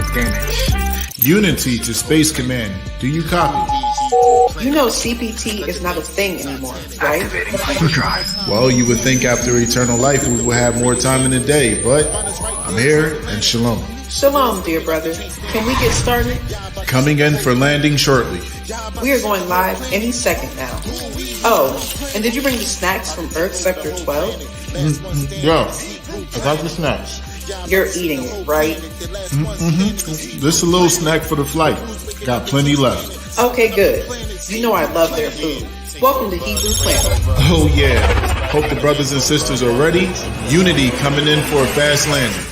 advantage. Unity to Space Command. Do you copy? You know CPT is not a thing anymore, right? Activating hyperdrive. Well, you would think after eternal life we would have more time in the day, but I'm here, and shalom. Shalom, dear brother. Can we get started? Coming in for landing shortly. We are going live any second now. Oh, and did you bring the snacks from Earth Sector 12? Yeah, I got the snacks. You're eating it, right? Just a little snack for the flight. Got plenty left. Okay, good. You know I love their food. Welcome to Hebrew Planet. Oh yeah. Hope the brothers and sisters are ready. Unity coming in for a fast landing.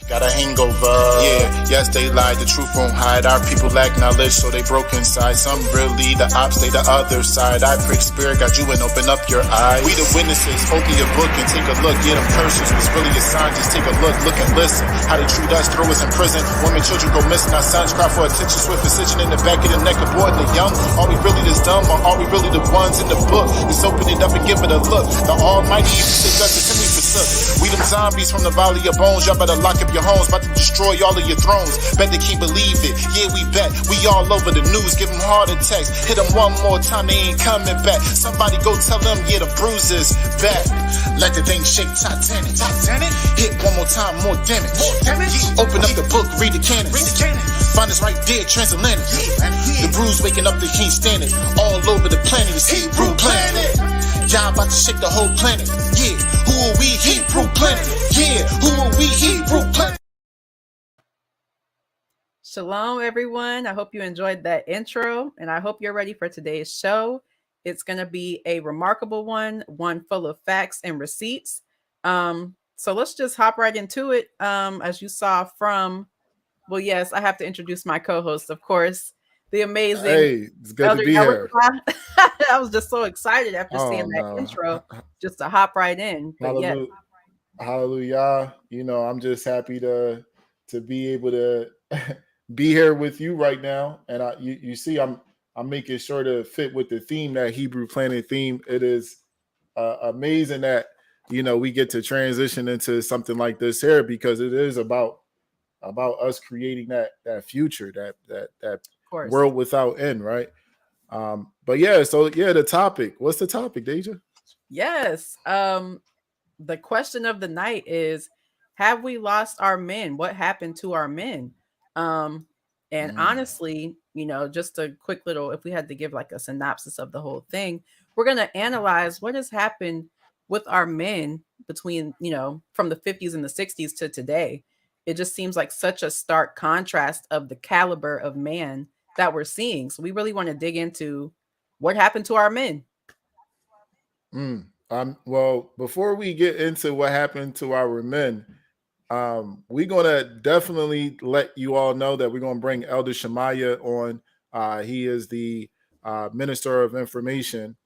Got a hangover. Yeah, yes, they lied. The truth won't hide. Our people lack knowledge, so they broke inside. Some really, the ops, they the other side. I prick spirit, got you and open up your eyes. We the witnesses, open your book and take a look. Yeah, them curses was really a sign. Just take a look and listen. How they treat us, throw us in prison. Women, children go missing. Our sons cry for attention. Swift precision in the back of the neck, aborting the young. Are we really this dumb, or are we really the ones in the book? Let's open it up and give it a look. The Almighty even said justice and we forsook. We them zombies from the valley of bones. Y'all better lock up your homes, about to destroy all of your thrones. Bet they can't believe it. Yeah, we bet. We all over the news. Give them heart attacks. Hit them one more time, they ain't coming back. Somebody go tell them, yeah, the bruises back. Let the thing shake Titanic. Hit one more time, more damage. Open up the book, read the canon. Find us right there, transatlantic. The bruise waking up, they can't stand it. All over the planet, it's Hebrew planet. Y'all about to shake the whole planet. Yeah, who are we? Hebrew planet. Yeah, who are we? Hebrew planet. Shalom, everyone. I hope you enjoyed that intro, and I hope you're ready for today's show. It's going to be a remarkable one full of facts and receipts. So let's just hop right into it. As you saw from, well, yes, I have to introduce my co-host, of course, the amazing. Hey, it's good Elder to be here. I was just so excited after seeing that intro, just to hop right in. But Hallelujah. Hallelujah. You know, I'm just happy to be able to be here with you right now. And you see, I'm making sure to fit with the theme, that Hebrew Planet theme. It is amazing that, you know, we get to transition into something like this here, because it is about us creating that future, that world without end, right? But yeah, so yeah, the topic. What's the topic, Deja? Yes. The question of the night is, have we lost our men? What happened to our men? And honestly, you know, just a quick little, if we had to give like a synopsis of the whole thing, we're going to analyze what has happened with our men between, you know, from the 50s and the 60s to today. It just seems like such a stark contrast of the caliber of man that we're seeing. So we really want to dig into what happened to our men. Well, before we get into what happened to our men, we're gonna definitely let you all know that we're gonna bring Elder Shamayah on. He is the Minister of Information,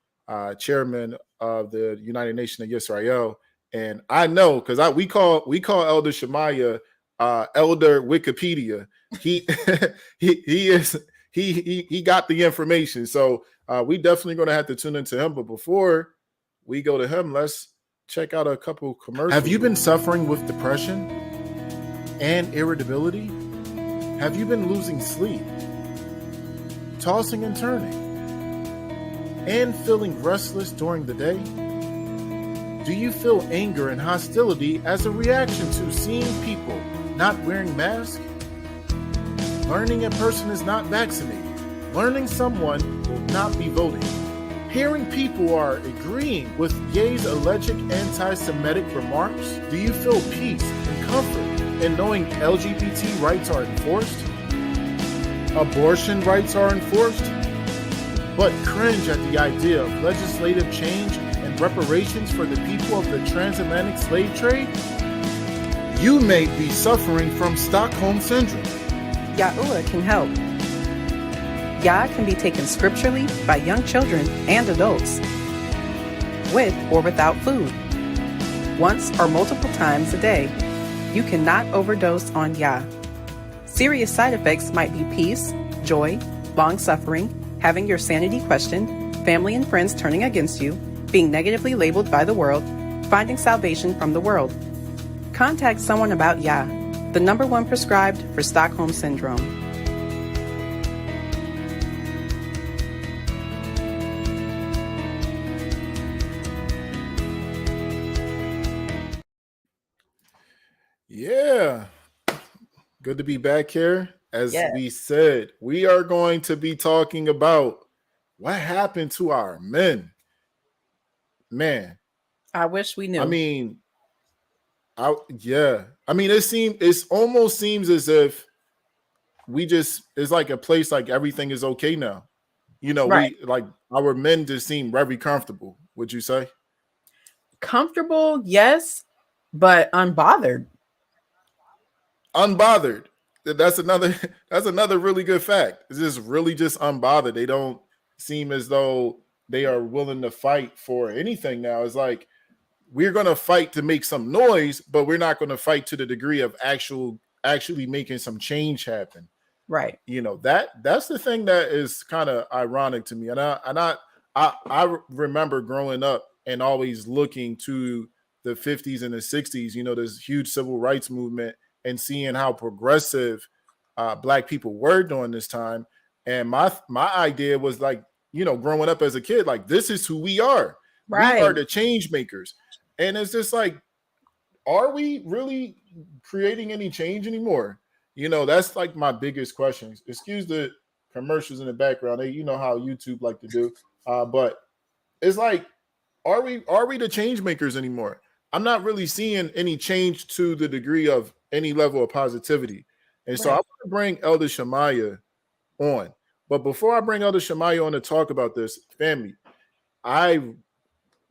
Chairman of the United Nations of Yisrael, and I know because we call Elder Shamayah Elder Wikipedia. He he got the information, so we definitely gonna have to tune into him. But before we go to him, let's check out a couple commercials. Have you been suffering with depression and irritability? Have you been losing sleep, tossing and turning, and feeling restless during the day? Do you feel anger and hostility as a reaction to seeing people not wearing masks? Learning a person is not vaccinated. Learning someone will not be voting. Hearing people are agreeing with Ye's alleged anti-Semitic remarks? Do you feel peace and comfort in knowing LGBT rights are enforced? Abortion rights are enforced? But cringe at the idea of legislative change and reparations for the people of the transatlantic slave trade? You may be suffering from Stockholm Syndrome. Yahuwah can help. Yah can be taken scripturally by young children and adults, with or without food, once or multiple times a day. You cannot overdose on Yah. Serious side effects might be peace, joy, long-suffering, having your sanity questioned, family and friends turning against you, being negatively labeled by the world, finding salvation from the world. Contact someone about Yah. the #1 prescribed for Stockholm Syndrome. Yeah. Good to be back here. As Yes. we said, we are going to be talking about what happened to our men. Man, I wish we knew. I mean, it almost seems as if it's like a place like everything is okay now. You know, Right. we like our men just seem very comfortable, would you say? Comfortable, yes, but unbothered. Unbothered. That's another really good fact. It's just really just unbothered. They don't seem as though they are willing to fight for anything now. It's like we're going to fight to make some noise, but we're not going to fight to the degree of actually making some change happen. Right. You know, that's the thing that is kind of ironic to me. And I remember growing up and always looking to the 50s and the 60s, you know, this huge civil rights movement, and seeing how progressive Black people were during this time. And my idea was like, you know, growing up as a kid, like, this is who we are. Right. We are the change makers. And it's just like, are we really creating any change anymore? You know, that's like my biggest question. Excuse the commercials in the background. You know how YouTube like to do. But it's like, are we the change makers anymore? I'm not really seeing any change to the degree of any level of positivity. And so I want to bring Elder Shamayah on. But before I bring Elder Shamayah on to talk about this, family, I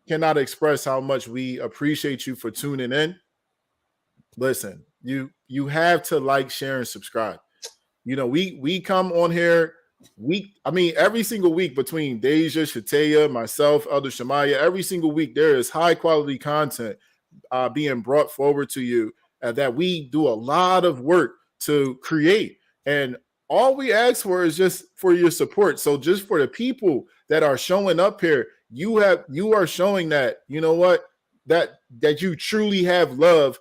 cannot express how much we appreciate you for tuning in. Listen, you have to like, share, and subscribe. You know, we come on here every single week between Deja, Shataya, myself, Elder Shamayah, every single week there is high quality content being brought forward to you that we do a lot of work to create. And all we ask for is just for your support. So just for the people that are showing up here, you are showing that, you know what, that you truly have love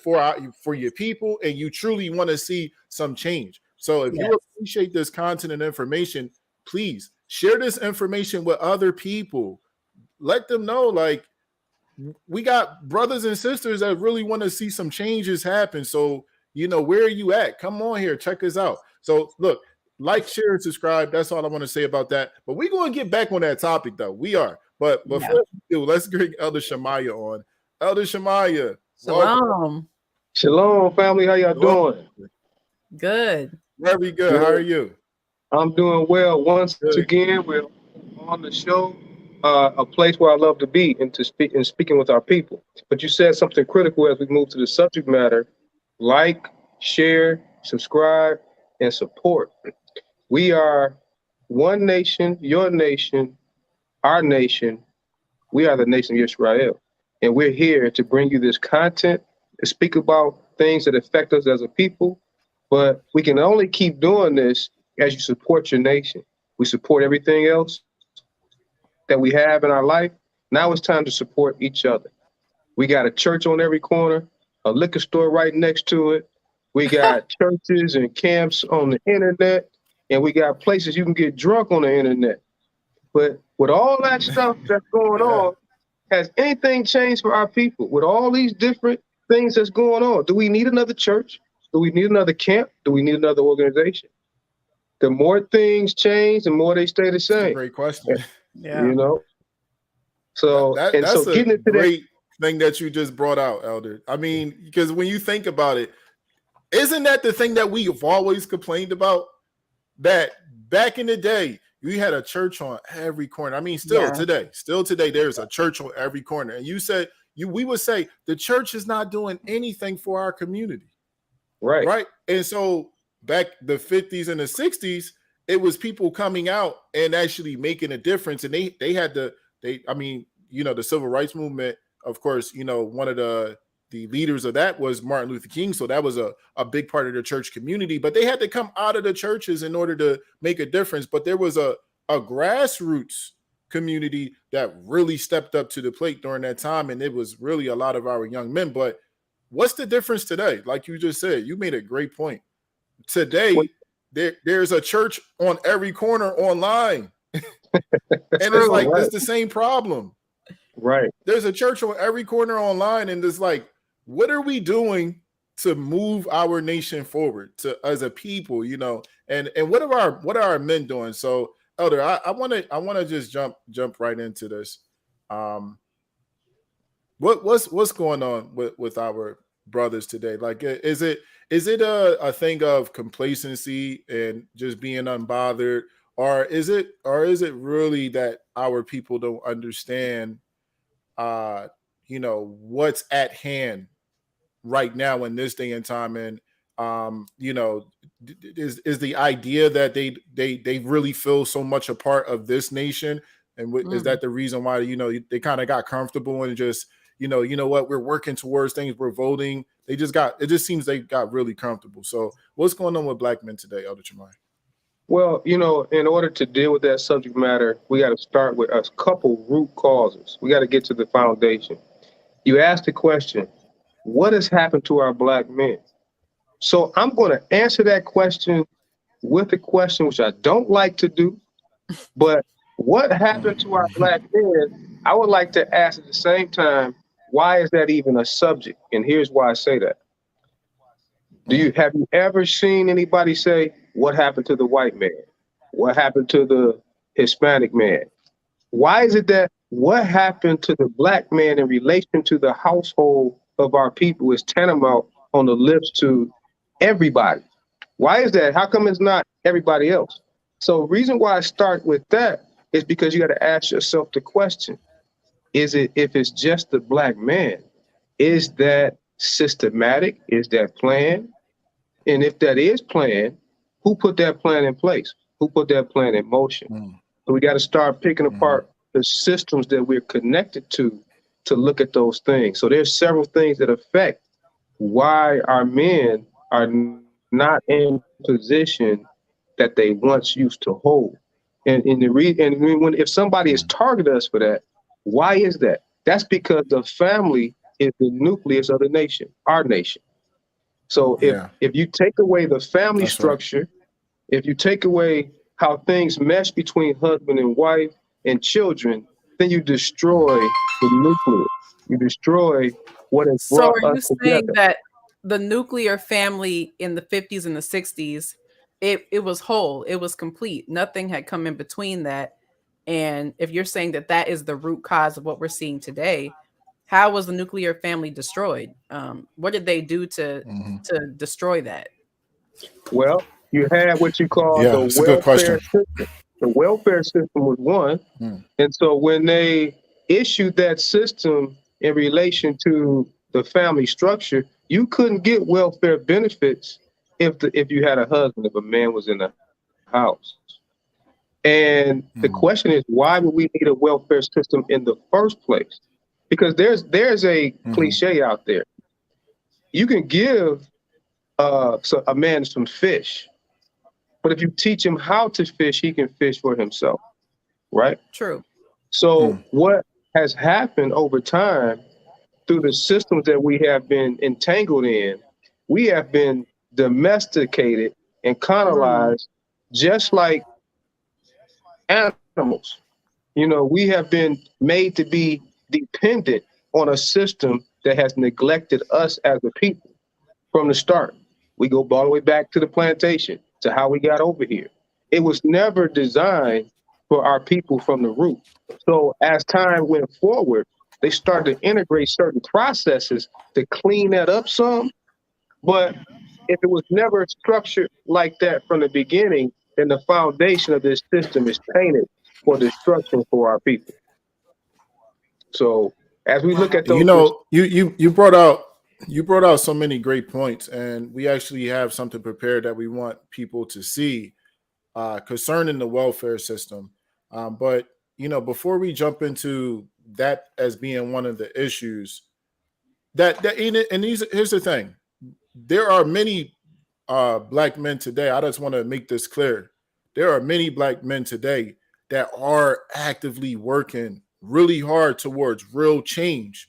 for your people, and you truly want to see some change. So if you appreciate this content and information, please share this information with other people. Let them know, like, we got brothers and sisters that really want to see some changes happen. So, you know, where are you at? Come on here, check us out. So look, like, share, and subscribe. That's all I want to say about that. But we're going to get back on that topic, though. We are. But before we do, let's bring Elder Shamayah on. Elder Shamayah. Shalom. Shalom, family. How y'all doing? Good. Very good. How are you? I'm doing well. Once again, we're on the show, a place where I love to be and speaking with our people. But you said something critical as we move to the subject matter: like, share, subscribe, and support. We are one nation, your nation, our nation. We are the nation of Yisrael, and we're here to bring you this content to speak about things that affect us as a people. But we can only keep doing this as you support your nation. We support everything else that we have in our life. Now it's time to support each other. We got a church on every corner, a liquor store right next to it. We got churches and camps on the internet, and we got places you can get drunk on the internet. But with all that stuff that's going on, has anything changed for our people? With all these different things that's going on, do we need another church? Do we need another camp? Do we need another organization? The more things change, the more they stay the same. That's a great question. Yeah. You know? So, that's so getting into great thing that you just brought out, Elder. I mean, because when you think about it, isn't that the thing that we've always complained about? That back in the day, we had a church on every corner. I mean, still today, there's a church on every corner. And you said, we would say the church is not doing anything for our community. Right. And so back the 50s and the 60s, it was people coming out and actually making a difference. And I mean, you know, the civil rights movement, of course, you know, one of the leaders of that was Martin Luther King. So that was a big part of the church community, but they had to come out of the churches in order to make a difference. But there was a grassroots community that really stepped up to the plate during that time. And it was really a lot of our young men. But what's the difference today? Like you just said, you made a great point. Today, there's a church on every corner online. And it's like, right. it's the same problem. Right. There's a church on every corner online, and it's like, what are we doing to move our nation forward as a people, you know? And what are our men doing? So, Elder, I want to just jump right into this. What's going on with our brothers today? Like, is it a thing of complacency and just being unbothered, or is it really that our people don't understand you know, what's at hand right now in this day and time? And you know, is the idea that they really feel so much a part of this nation, and is that the reason why, you know, they kind of got comfortable and just, you know what, we're working towards things, we're voting. It just seems they got really comfortable. So what's going on with black men today, Elder Shamayah? Well, you know, in order to deal with that subject matter, we got to start with a couple root causes. We got to get to the foundation. You asked the question, what has happened to our black men? So I'm going to answer that question with a question which I don't like to do, but what happened to our black men? I would like to ask at the same time, why is that even a subject? And here's why I say that. Have you ever seen anybody say, what happened to the white man? What happened to the Hispanic man? Why is it that what happened to the black man in relation to the household of our people is tantamount on the lips to everybody? Why is that? How come it's not everybody else? So reason why I start with that is because you got to ask yourself the question, if it's just the black man, is that systematic? Is that planned? And if that is planned, who put that plan in place? Who put that plan in motion? So we got to start picking apart the systems that we're connected to look at those things. So there's several things that affect why our men are not in position that they once used to hold. And if somebody is targeting us for that, why is that? That's because the family is the nucleus of the nation, our nation. So if you take away the family structure, if you take away how things mesh between husband and wife and children, then you destroy the nucleus. You destroy what has So brought are you us saying together. that the nuclear family in the 50s and the 60s, it was whole, it was complete, nothing had come in between that? And if you're saying that that is the root cause of what we're seeing today, how was the nuclear family destroyed? What did they do to destroy that? Well, you had what you call the It's a good welfare question. system. The welfare system was one. And so when they issued that system in relation to the family structure, you couldn't get welfare benefits if you had a husband, if a man was in the house. And the question is, why would we need a welfare system in the first place? Because there's a cliche out there. You can give a man some fish, but if you teach him how to fish, he can fish for himself, right? True. So what has happened over time through the systems that we have been entangled in, we have been domesticated and colonized just like animals. You know, we have been made to be dependent on a system that has neglected us as a people from the start. We go all the way back to the plantation, to how we got over here. It was never designed for our people from the root. So as time went forward, they started to integrate certain processes to clean that up some. But if it was never structured like that from the beginning, then the foundation of this system is tainted for destruction for our people. So as we look at those, You know, you brought out so many great points, and we actually have something prepared that we want people to see concerning the welfare system. But you know, before we jump into that as being one of the issues, here's the thing: there are many black men today. I just want to make this clear. There are many black men today that are actively working really hard towards real change.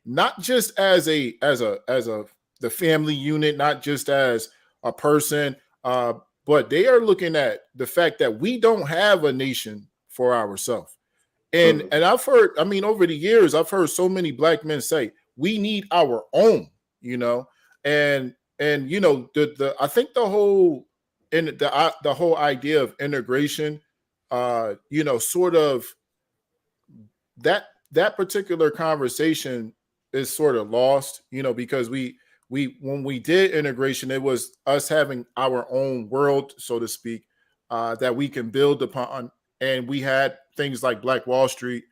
not just as the family unit, not just as a person, but they are looking at the fact that we don't have a nation for ourselves. And I've heard, I mean, over the years, I've heard so many black men say, we need our own, and I think the whole idea of integration, sort of that particular conversation is sort of lost, because we when we did integration, it was us having our own world, so to speak, that we can build upon. And we had things like Black Wall Street.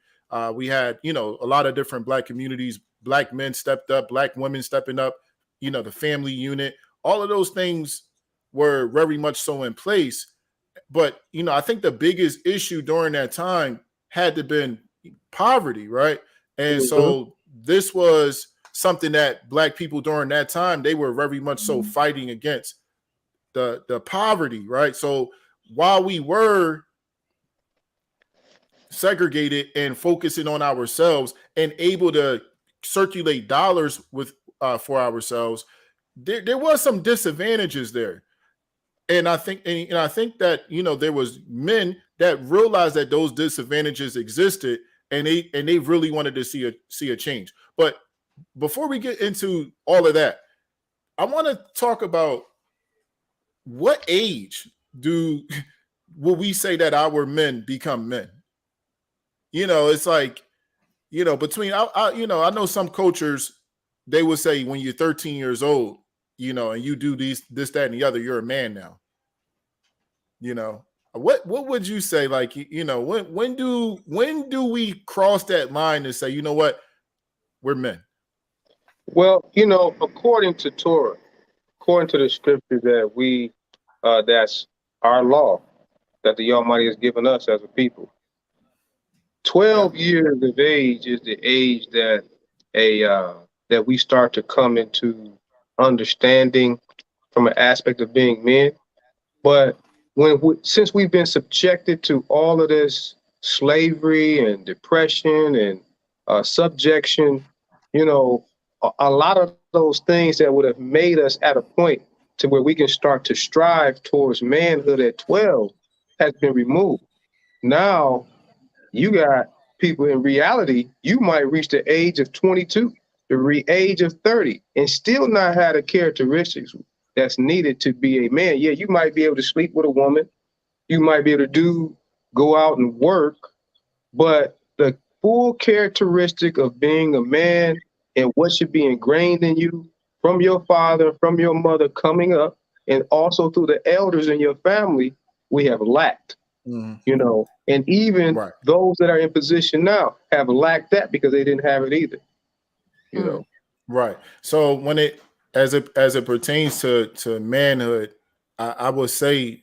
We had, a lot of different black communities. Black men stepped up, black women stepping up, the family unit. All of those things were very much so in place. But, I think the biggest issue during that time had to been poverty, right? And so this was something that black people during that time, they were very much so fighting against the poverty, right? So while we were segregated and focusing on ourselves and able to circulate dollars for ourselves, there was some disadvantages there. And I think that, there was men that realized that those disadvantages existed, and they really wanted to see a change. But before we get into all of that, I want to talk about what age will we say that our men become men? It's like, between I know some cultures, they would say when you're 13 years old, and you do this, that, and the other, you're a man now. What would you say? Like, when do we cross that line and say, you know what, we're men? Well, according to Torah, according to the scripture that we, that's our law that the Almighty has given us as a people, 12 years of age is the age that that we start to come into understanding from an aspect of being men. But since we've been subjected to all of this slavery and depression and subjection, a lot of those things that would have made us at a point to where we can start to strive towards manhood at 12 has been removed. Now, you got people in reality, you might reach the age of 22, the age of 30, and still not have the characteristics that's needed to be a man. Yeah, you might be able to sleep with a woman. You might be able to go out and work, but the full characteristic of being a man and what should be ingrained in you from your father, from your mother coming up, and also through the elders in your family, we have lacked. And even those that are in position now have lacked that because they didn't have it either. Right. So when as it pertains to manhood, I would say,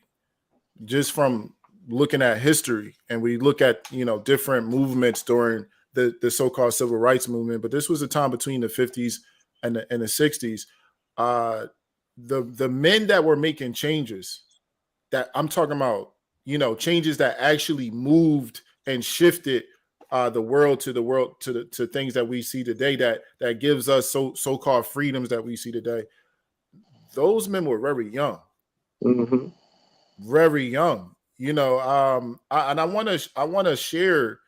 just from looking at history, and we look at different movements during the so-called civil rights movement, but this was a time between the 50s and the 60s. The men that were making changes, that I'm talking about, changes that actually moved and shifted the world to things that we see today, that gives us so-called freedoms that we see today. Those men were very young, very young. I want to share.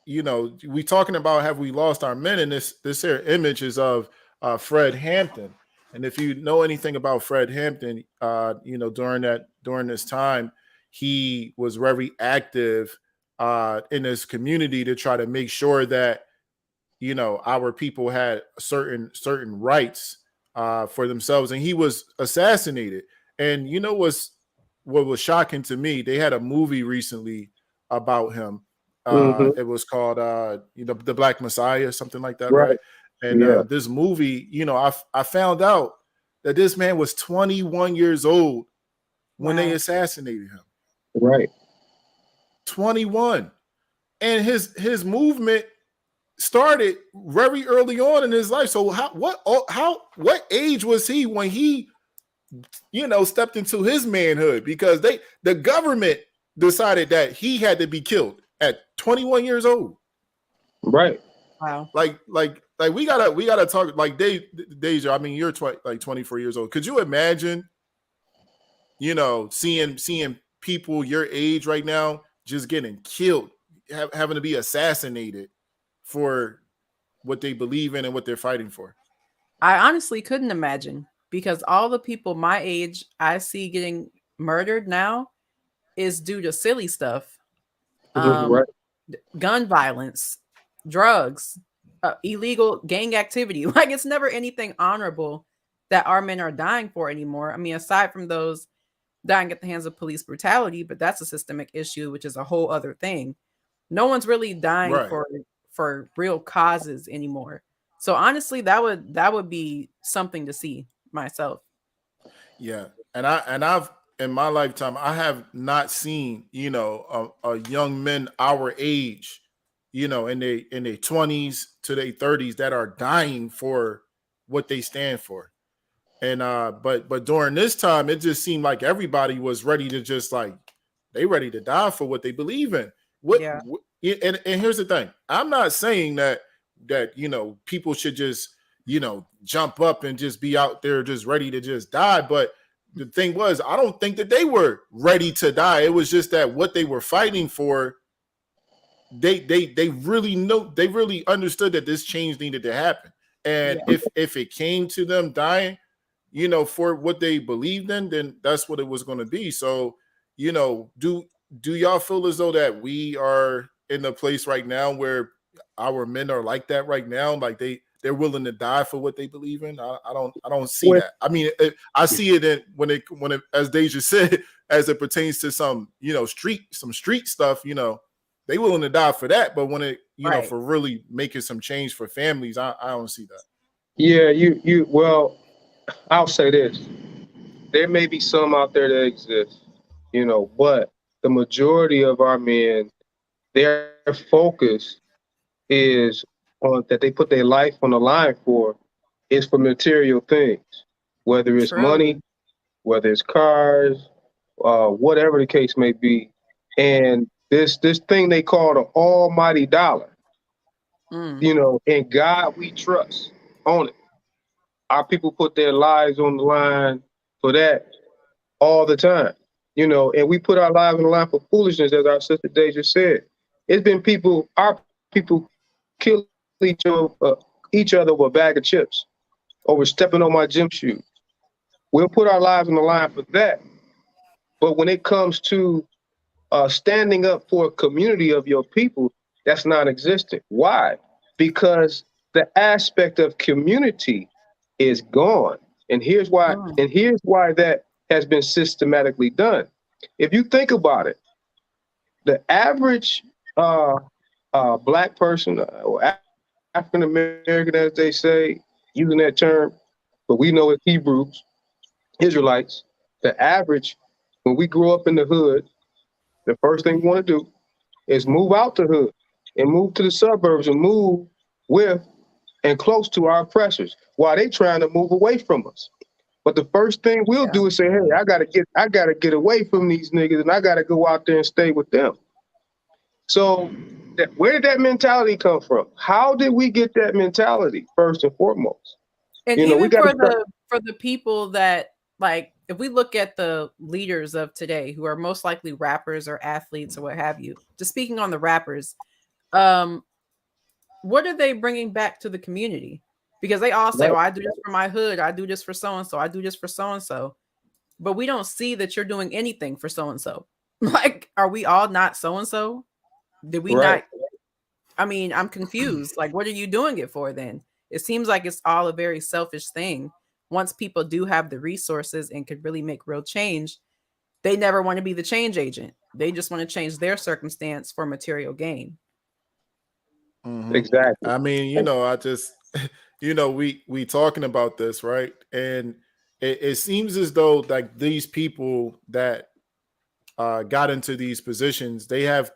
We talking about, have we lost our men? And this here image is of Fred Hampton. And if you know anything about Fred Hampton, during this time, he was very active in his community to try to make sure that, our people had certain rights for themselves. And he was assassinated. And what was shocking to me, they had a movie recently about him. It was called The Black Messiah, something like that, right? And this movie, I found out that this man was 21 years old when they assassinated him. Right. 21. And his movement started very early on in his life. So what age was he when he, stepped into his manhood? Because the government decided that he had to be killed at 21 years old. Right. Wow. Like we gotta talk like Deja. I mean, you're 24 years old. Could you imagine, seeing people your age right now just getting killed, having to be assassinated for what they believe in and what they're fighting for? I honestly couldn't imagine, because all the people my age I see getting murdered now is due to silly stuff. Right. Gun violence, drugs, illegal gang activity. Like, it's never anything honorable that our men are dying for anymore. I mean, aside from those dying at the hands of police brutality, but that's a systemic issue, which is a whole other thing. No one's really dying Right. for real causes anymore. So honestly, that would be something to see myself. Yeah, and I've in my lifetime I have not seen a young men our age, in their 20s to their 30s that are dying for what they stand for. And but during this time, it just seemed like everybody was ready to just like they ready to die for what they believe in. Yeah. And here's the thing: I'm not saying that people should just jump up and just be out there just ready to just die. But the thing was, I don't think that they were ready to die. It was just that what they were fighting for. They really understood that this change needed to happen. And if it came to them dying, for what they believed in, then that's what it was going to be. So, do y'all feel as though that we are in a place right now where our men are like that right now? Like they're willing to die for what they believe in? I don't see that. I mean, I see it when it, as Deja said, as it pertains to some street stuff, they willing to die for that. But when it, for really making some change for families, I don't see that. Yeah, well, I'll say this. There may be some out there that exist, but the majority of our men, their focus is on that they put their life on the line for is for material things, whether it's money, whether it's cars, whatever the case may be. And this thing they call the almighty dollar, in God we trust on it. Our people put their lives on the line for that all the time, and we put our lives on the line for foolishness, as our sister Deja said. It's been our people kill each other with a bag of chips over stepping on my gym shoes. We'll put our lives on the line for that. But when it comes to standing up for a community of your people, that's non-existent. Why? Because the aspect of community is gone. And here's why. And here's why that has been systematically done. If you think about it, the average Black person or African American, as they say, using that term, but we know it's Hebrews, Israelites. The average, when we grow up in the hood, the first thing we want to do is move out the hood and move to the suburbs and move with and close to our oppressors while they trying to move away from us. But the first thing we'll do is say, hey, I gotta get away from these niggas and I gotta go out there and stay with them. So where did that mentality come from? How did we get that mentality, first and foremost? And even for the people that, like, if we look at the leaders of today who are most likely rappers or athletes or what have you, just speaking on the rappers, what are they bringing back to the community? Because they all say, I do this for my hood. I do this for so-and-so. I do this for so-and-so. But we don't see that you're doing anything for so-and-so. Like, are we all not so-and-so? Did we not? I mean, I'm confused. Like, what are you doing it for then? It seems like it's all a very selfish thing. Once people do have the resources and could really make real change, they never want to be the change agent. They just want to change their circumstance for material gain. Mm-hmm. Exactly. I mean, I just, we talking about this, right? And it seems as though like these people that got into these positions, they have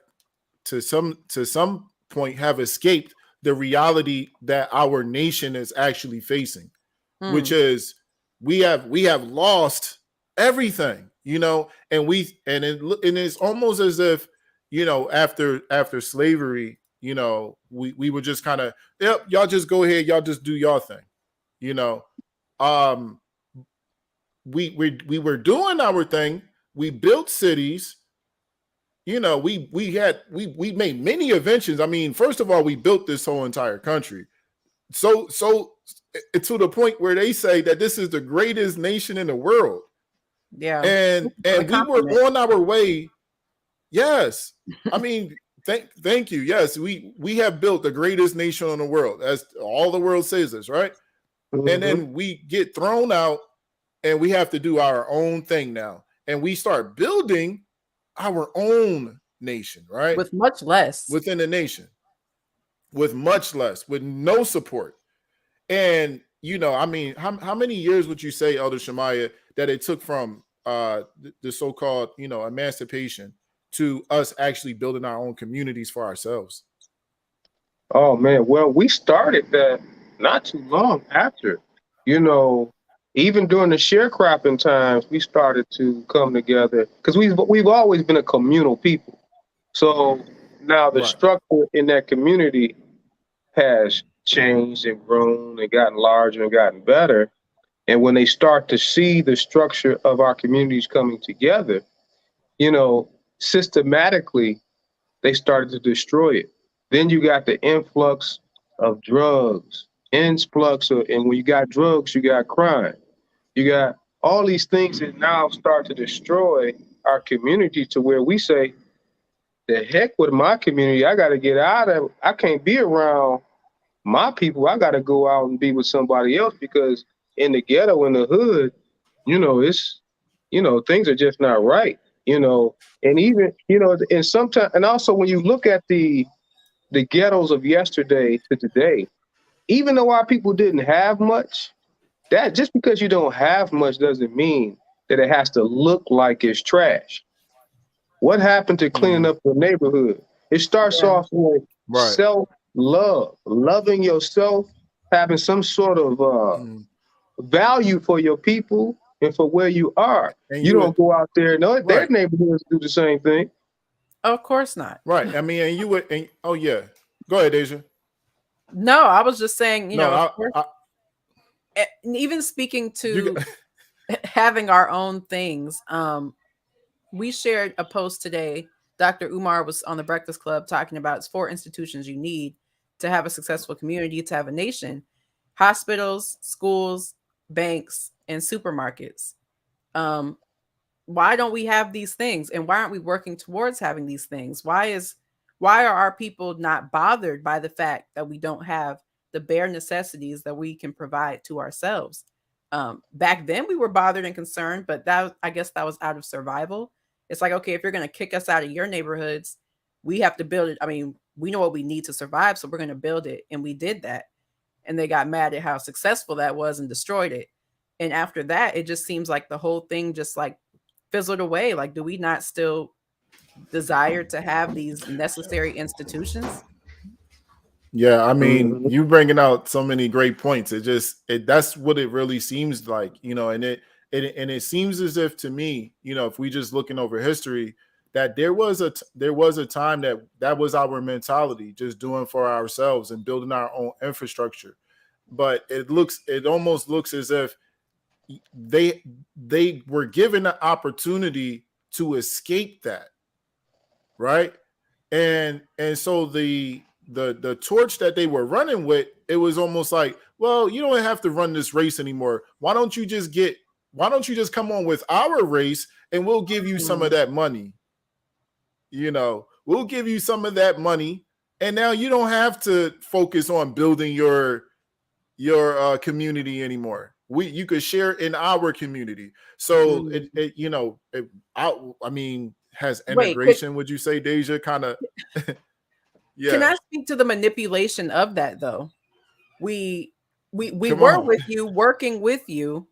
to some point have escaped the reality that our nation is actually facing, which is we have lost everything, and it's almost as if, after slavery, you know, we were just kind of, yep, y'all just go ahead, y'all just do y'all thing, you know. We were doing our thing. We built cities. You know, we made many inventions. I mean, first of all, we built this whole entire country. So to the point where they say that this is the greatest nation in the world. Yeah. And we were on our way. Yes. I mean, thank you. Yes, we have built the greatest nation in the world, as all the world says this, right? Mm-hmm. And then we get thrown out and we have to do our own thing now. And we start building our own nation, right? With much less. Within the nation. With much less, with no support. And, you know, I mean, how many years would you say, Elder Shamayah, that it took from the so-called, you know, emancipation to us actually building our own communities for ourselves? Oh, man. Well, we started that not too long after, you know, even during the sharecropping times, we started to come together because we've always been a communal people. So now the structure in that community has changed and grown and gotten larger and gotten better. And when they start to see the structure of our communities coming together, you know, systematically, they started to destroy it. Then you got the influx of drugs, and when you got drugs, you got crime. You got all these things that now start to destroy our community to where we say, the heck with my community, I got to get out of it. I can't be around my people. I got to go out and be with somebody else because in the ghetto, in the hood, you know, it's, you know, things are just not right, you know, and even, you know, and sometimes, and also when you look at the ghettos of yesterday to today, even though our people didn't have much, that just because you don't have much doesn't mean that it has to look like it's trash. What happened to cleaning up the neighborhood? It starts off with self-love, loving yourself, having some sort of value for your people and for where you are. And you don't go out there and their neighborhoods do the same thing. Of course not. Right. I mean, and you would, and, oh yeah. Go ahead, Deja. No, I was just saying, you know, even speaking to having our own things. We shared a post today. Dr. Umar was on the Breakfast Club talking about it's 4 institutions you need to have a successful community, to have a nation: hospitals, schools, banks, and supermarkets. Why don't we have these things? And why aren't we working towards having these things? Why are our people not bothered by the fact that we don't have the bare necessities that we can provide to ourselves? Back then we were bothered and concerned, but I guess that was out of survival. It's like, okay, if you're going to kick us out of your neighborhoods, we have to build it. I mean, we know what we need to survive, so we're going to build it. And we did that. And they got mad at how successful that was and destroyed it. And after that, it just seems like the whole thing just like fizzled away. Like, do we not still desire to have these necessary institutions? Yeah, I mean, you bringing out so many great points. That's what it really seems like, you know, and it seems as if, to me, you know, if we just looking over history, that there was a time that was our mentality, just doing for ourselves and building our own infrastructure. But it almost looks as if they were given the opportunity to escape that, right? And so the torch that they were running with, it was almost like, well, you don't have to run this race anymore. Why don't you just come on with our race and we'll give you some of that money? You know, we'll give you some of that money, and now you don't have to focus on building your community anymore. You could share in our community. So I mean, has integration, would you say, Deja, kind of? Yeah. Can I speak to the manipulation of that though? We were with you, working with you.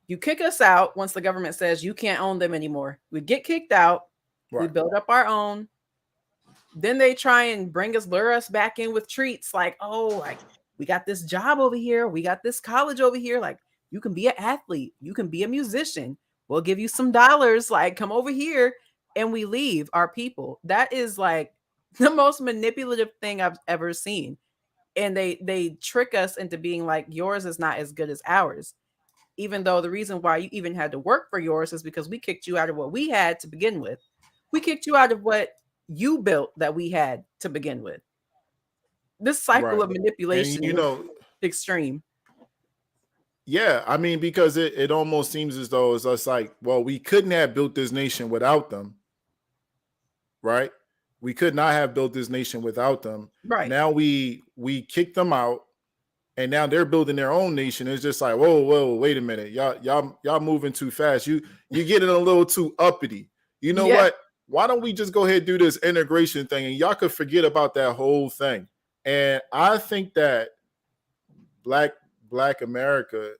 You kick us out once the government says you can't own them anymore. We get kicked out. We build up our own. Then they try and lure us back in with treats like, oh, like we got this job over here. We got this college over here. Like, you can be an athlete. You can be a musician. We'll give you some dollars. Like, come over here. And we leave our people. That is like The most manipulative thing I've ever seen. And they trick us into being like, yours is not as good as ours. Even though the reason why you even had to work for yours is because we kicked you out of what we had to begin with. We kicked you out of what you built that we had to begin with. This cycle of manipulation is extreme. Yeah, I mean, because it almost seems as though it's us like, well, we couldn't have built this nation without them, right? We could not have built this nation without them. Right. Now we kicked them out, and now they're building their own nation. It's just like, whoa, wait a minute, y'all moving too fast. You getting a little too uppity. You know what? Why don't we just go ahead and do this integration thing, and y'all could forget about that whole thing? And I think that Black America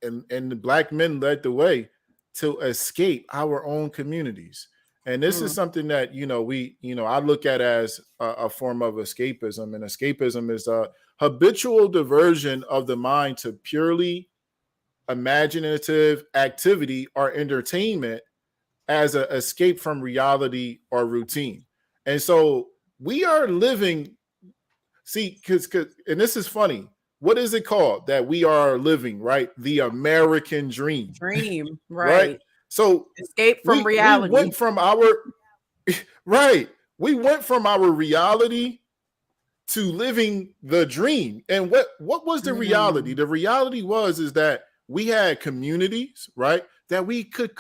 and the Black men led the way to escape our own communities. And this is something that, I look at as a form of escapism. And escapism is a habitual diversion of the mind to purely imaginative activity or entertainment as an escape from reality or routine. And so we are living, because and this is funny. What is it called that we are living, right? The American dream. Right? So escape from reality. We went from our We went from our reality to living the dream. And what was the reality? The reality is that we had communities, right? That we could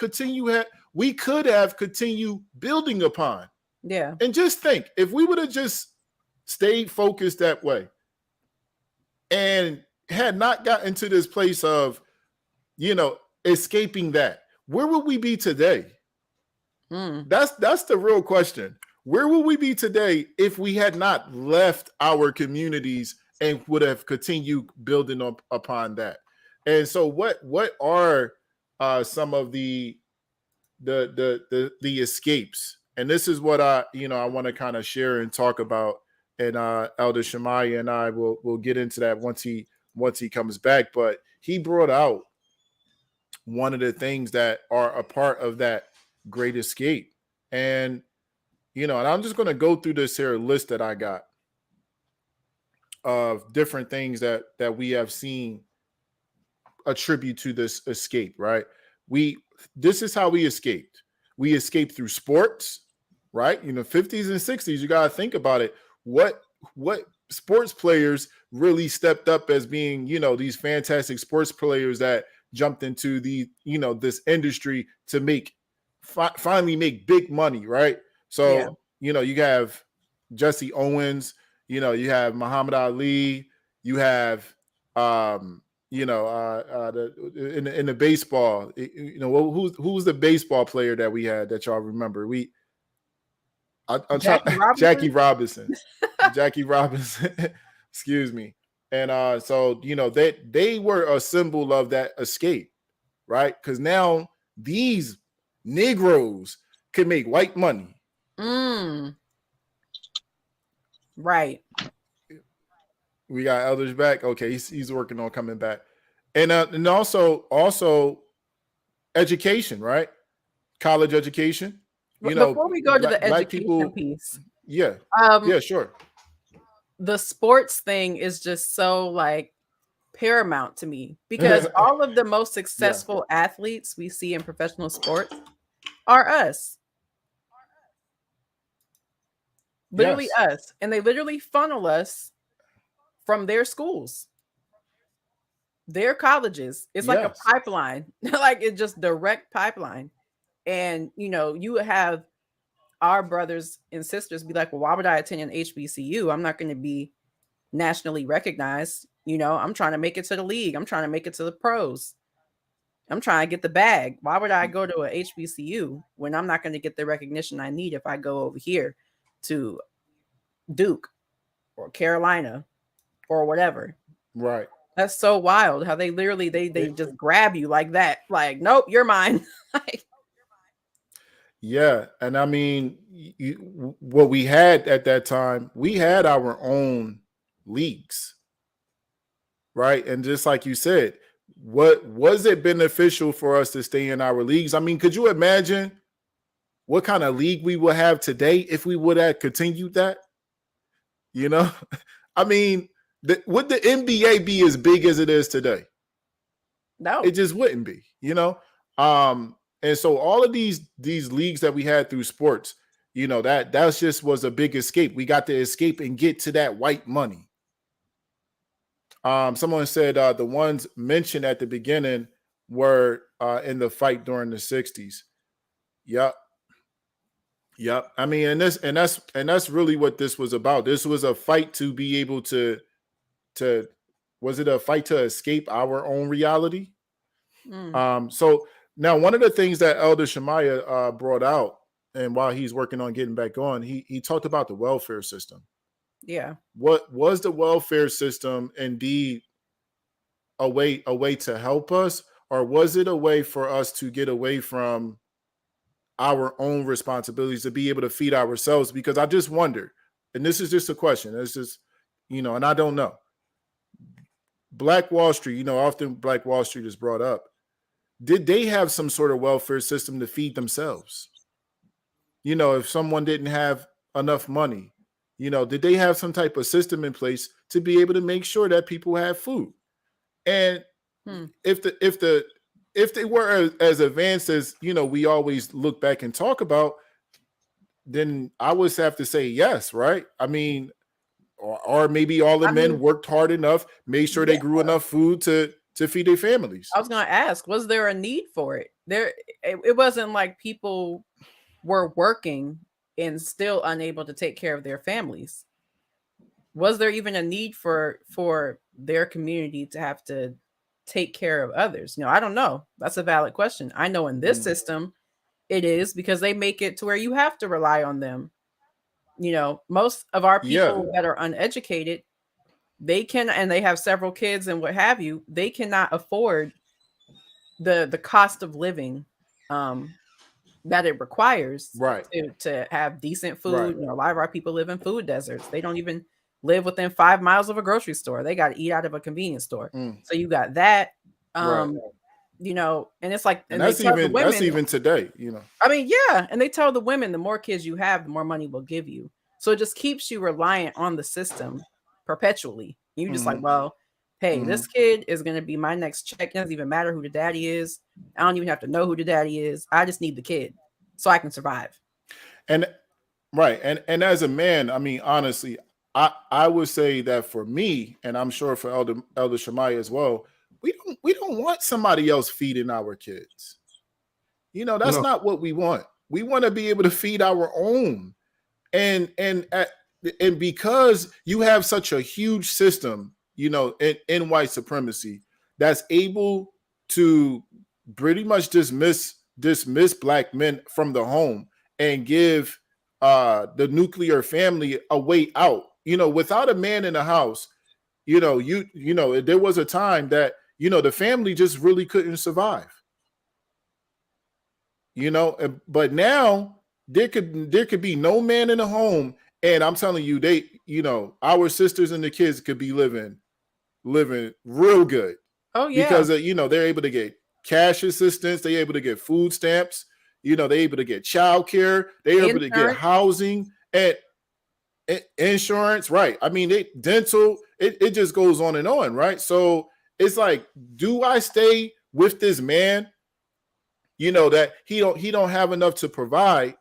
have continued building upon. Yeah. And just think, if we would have just stayed focused that way and had not gotten to this place of, escaping that, where would we be today? That's the real question. Where would we be today if we had not left our communities and would have continued building upon that? And so what are some of the escapes? And this is what I want to kind of share and talk about. And Elder Shamayah and I will get into that once he comes back. But he brought out one of the things that are a part of that great escape. And, and I'm just going to go through this here list that I got of different things that we have seen attribute to this escape, right? This is how we escaped. We escaped through sports, right? 50s and 60s, you got to think about it. What sports players really stepped up as being, these fantastic sports players that jumped into the, this industry to finally make big money, right? So, you have Jesse Owens, you have Muhammad Ali, you have, in the baseball, who's the baseball player that we had that y'all remember? Jackie Robinson. Jackie Robinson. Excuse me. And so they were a symbol of that escape, right? Because now these Negroes can make white money. Right. We got Elders back. Okay, he's working on coming back, and also education, right? College education. Before we go to the education piece, yeah, sure. The sports thing is just so paramount to me because all of the most successful athletes we see in professional sports are us. Literally us. And they literally funnel us from their schools, their colleges. It's like a pipeline, it's just direct pipeline. And, you have our brothers and sisters be like, well, why would I attend an HBCU? I'm not going to be nationally recognized. I'm trying to make it to the league. I'm trying to make it to the pros. I'm trying to get the bag. Why would I go to a HBCU when I'm not going to get the recognition I need if I go over here to Duke or Carolina or whatever? Right. That's so wild how they literally, they just grab you like that. Like, nope, you're mine. Yeah. And I mean, what we had at that time, we had our own leagues, right? And just like you said, what was it beneficial for us to stay in our leagues? I mean, could you imagine what kind of league we would have today if we would have continued that. You know, I mean, would the NBA be as big as it is today? No, it just wouldn't be. You know, and so all of these leagues that we had through sports, you know, that's just was a big escape. We got to escape and get to that white money. Someone said the ones mentioned at the beginning were in the fight during the 60s. Yep. I mean, and that's really what this was about. This was a fight to be able to was it a fight to escape our own reality? So now one of the things that Elder Shamayah brought out, and while he's working on getting back on, he talked about the welfare system. Yeah. What was the welfare system indeed a way to help us, or was it a way for us to get away from our own responsibilities to be able to feed ourselves? Because I just wonder, and this is just a question, it's just, you know, and I don't know. Black Wall Street, you know, often Black Wall Street is brought up. Did they have some sort of welfare system to feed themselves? You know, if someone didn't have enough money, you know, did they have some type of system in place to be able to make sure that people have food? And if they were as advanced as, you know, we always look back and talk about, then I would have to say yes, right? I mean, or maybe all the men worked hard enough, made sure they grew enough food to feed their families. I was going to ask, was there a need for it? It wasn't like people were working and still unable to take care of their families. Was there even a need for their community to have to take care of others? You know, I don't know. That's a valid question. I know in this system, it is, because they make it to where you have to rely on them. You know, most of our people that are uneducated, they can, and they have several kids and what have you, they cannot afford the cost of living that it requires to have decent food. You know, a lot of our people live in food deserts. They don't even live within 5 miles of a grocery store. They got to eat out of a convenience store. So you got that, you know, and it's like, and that's even today, you know. I mean, yeah. And they tell the women, the more kids you have, the more money we'll give you. So it just keeps you reliant on the system perpetually. You just like, well, hey, this kid is going to be my next check. It doesn't even matter who the daddy is. I don't even have to know who the daddy is. I just need the kid so I can survive. And and as a man, I mean, honestly, I would say that for me, and I'm sure for Elder Shamayah as well, we don't want somebody else feeding our kids. You know, that's not what we want. We want to be able to feed our own. And because you have such a huge system, you know, in white supremacy that's able to pretty much dismiss Black men from the home and give the nuclear family a way out. You know, without a man in the house, you know, there was a time that, you know, the family just really couldn't survive. You know, but now there could be no man in the home, and I'm telling you, they, you know, our sisters and the kids could be living real good. Oh yeah, because you know, they're able to get cash assistance, they're able to get food stamps, you know, they're able to get childcare, they're able to get housing and insurance, right? I mean, dental, it just goes on and on, right? So it's like, do I stay with this man, you know, that he don't have enough to provide,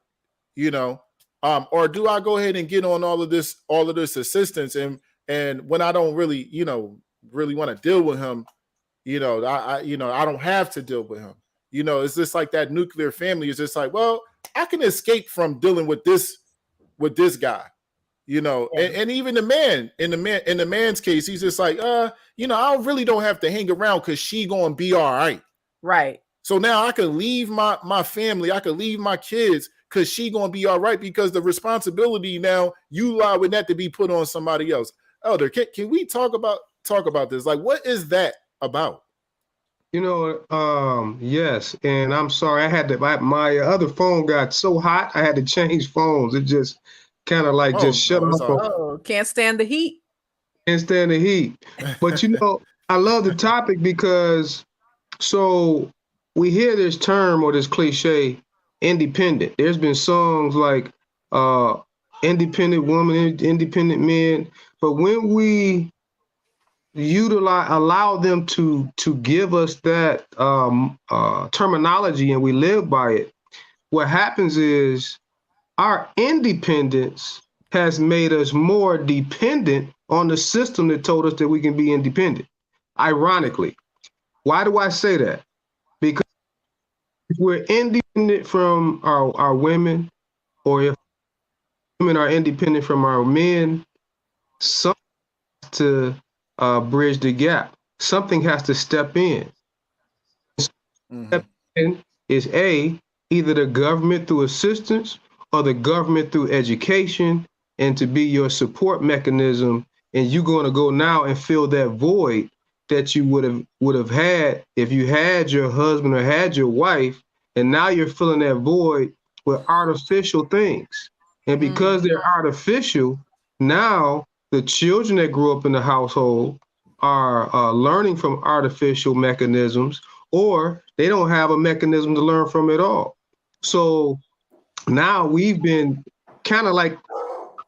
you know, or do I go ahead and get on all of this assistance, and when I don't really, you know, really want to deal with him, you know, I don't have to deal with him. You know, it's just like that nuclear family is just like, well, I can escape from dealing with this guy. You know, and even the man, in the man's case, he's just like, you know, I really don't have to hang around because she gonna be all right. Right. So now I can leave my family, I can leave my kids because she gonna be all right, because the responsibility now, you allow that to be put on somebody else. Elder, can we talk about this? Like, what is that about? You know, yes, and I'm sorry, I had to. My other phone got so hot, I had to change phones. It just kind of like just shut off. Oh, can't stand the heat. Can't stand the heat. But you know, I love the topic because so we hear this term or this cliche, independent. There's been songs like independent woman, independent men. But when we allow them to give us that terminology and we live by it, what happens is our independence has made us more dependent on the system that told us that we can be independent. Ironically, why do I say that? Because if we're independent from our women, or if women are independent from our men, something has to bridge the gap. Something has to step in. Step in is either the government through assistance or the government through education, and to be your support mechanism. And you're going to go now and fill that void that you would have had if you had your husband or had your wife, and now you're filling that void with artificial things. And because they're artificial, now the children that grew up in the household are learning from artificial mechanisms, or they don't have a mechanism to learn from at all. So now we've been kind of like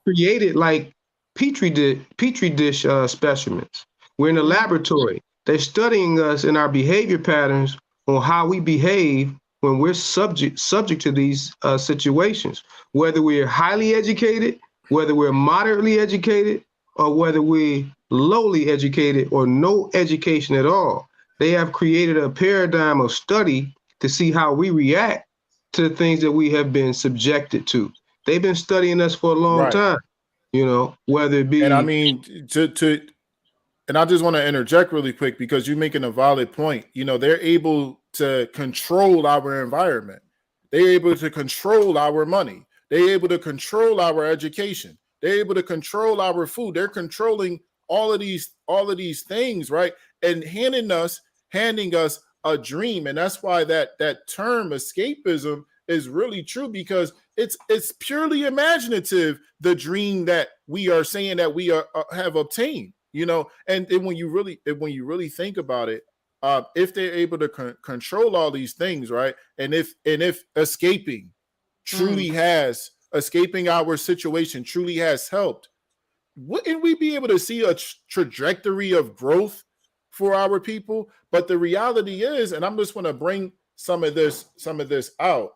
created like petri dish specimens. We're in the laboratory. They're studying us and our behavior patterns on how we behave when we're subject to these situations, whether we're highly educated, whether we're moderately educated, or whether we're lowly educated or no education at all. They have created a paradigm of study to see how we react to the things that we have been subjected to. They've been studying us for a long time, you know, whether it be. And I mean, and I just want to interject really quick, because you're making a valid point. You know, they're able to control our environment. They're able to control our money. They're able to control our education. They're able to control our food. They're controlling all of these things, right? And handing us a dream. And that's why that term escapism is really true, because it's purely imaginative, the dream that we are saying that we have obtained, you know. And when you really think about it, if they're able to control all these things, right? And if escaping escaping our situation truly has helped, wouldn't we be able to see a trajectory of growth for our people? But the reality is, and I'm just going to bring some of this out.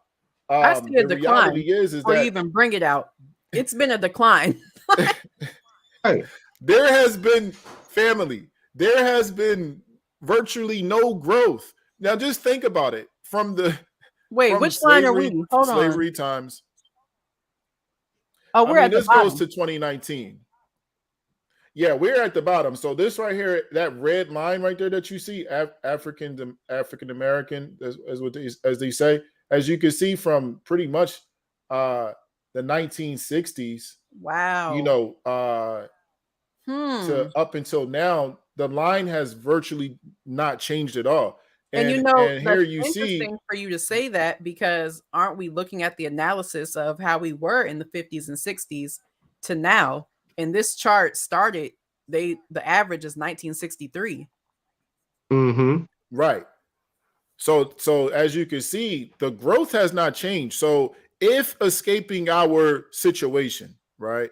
I see a decline. Reality is that even bring it out. It's been a decline. There has been there has been virtually no growth. Now just think about it. From which line are we? Hold on. Slavery times. Oh, we're at the bottom. This goes to 2019. Yeah, we're at the bottom. So this right here, that red line right there that you see, African American, as they say, as you can see from pretty much the 1960s. Wow. You know, to up until now, the line has virtually not changed at all. And you know, and here you interesting see, for you to say that, because aren't we looking at the analysis of how we were in the 50s and 60s to now? And this chart started, the average is 1963. Right. So as you can see, the growth has not changed. So if escaping our situation, right,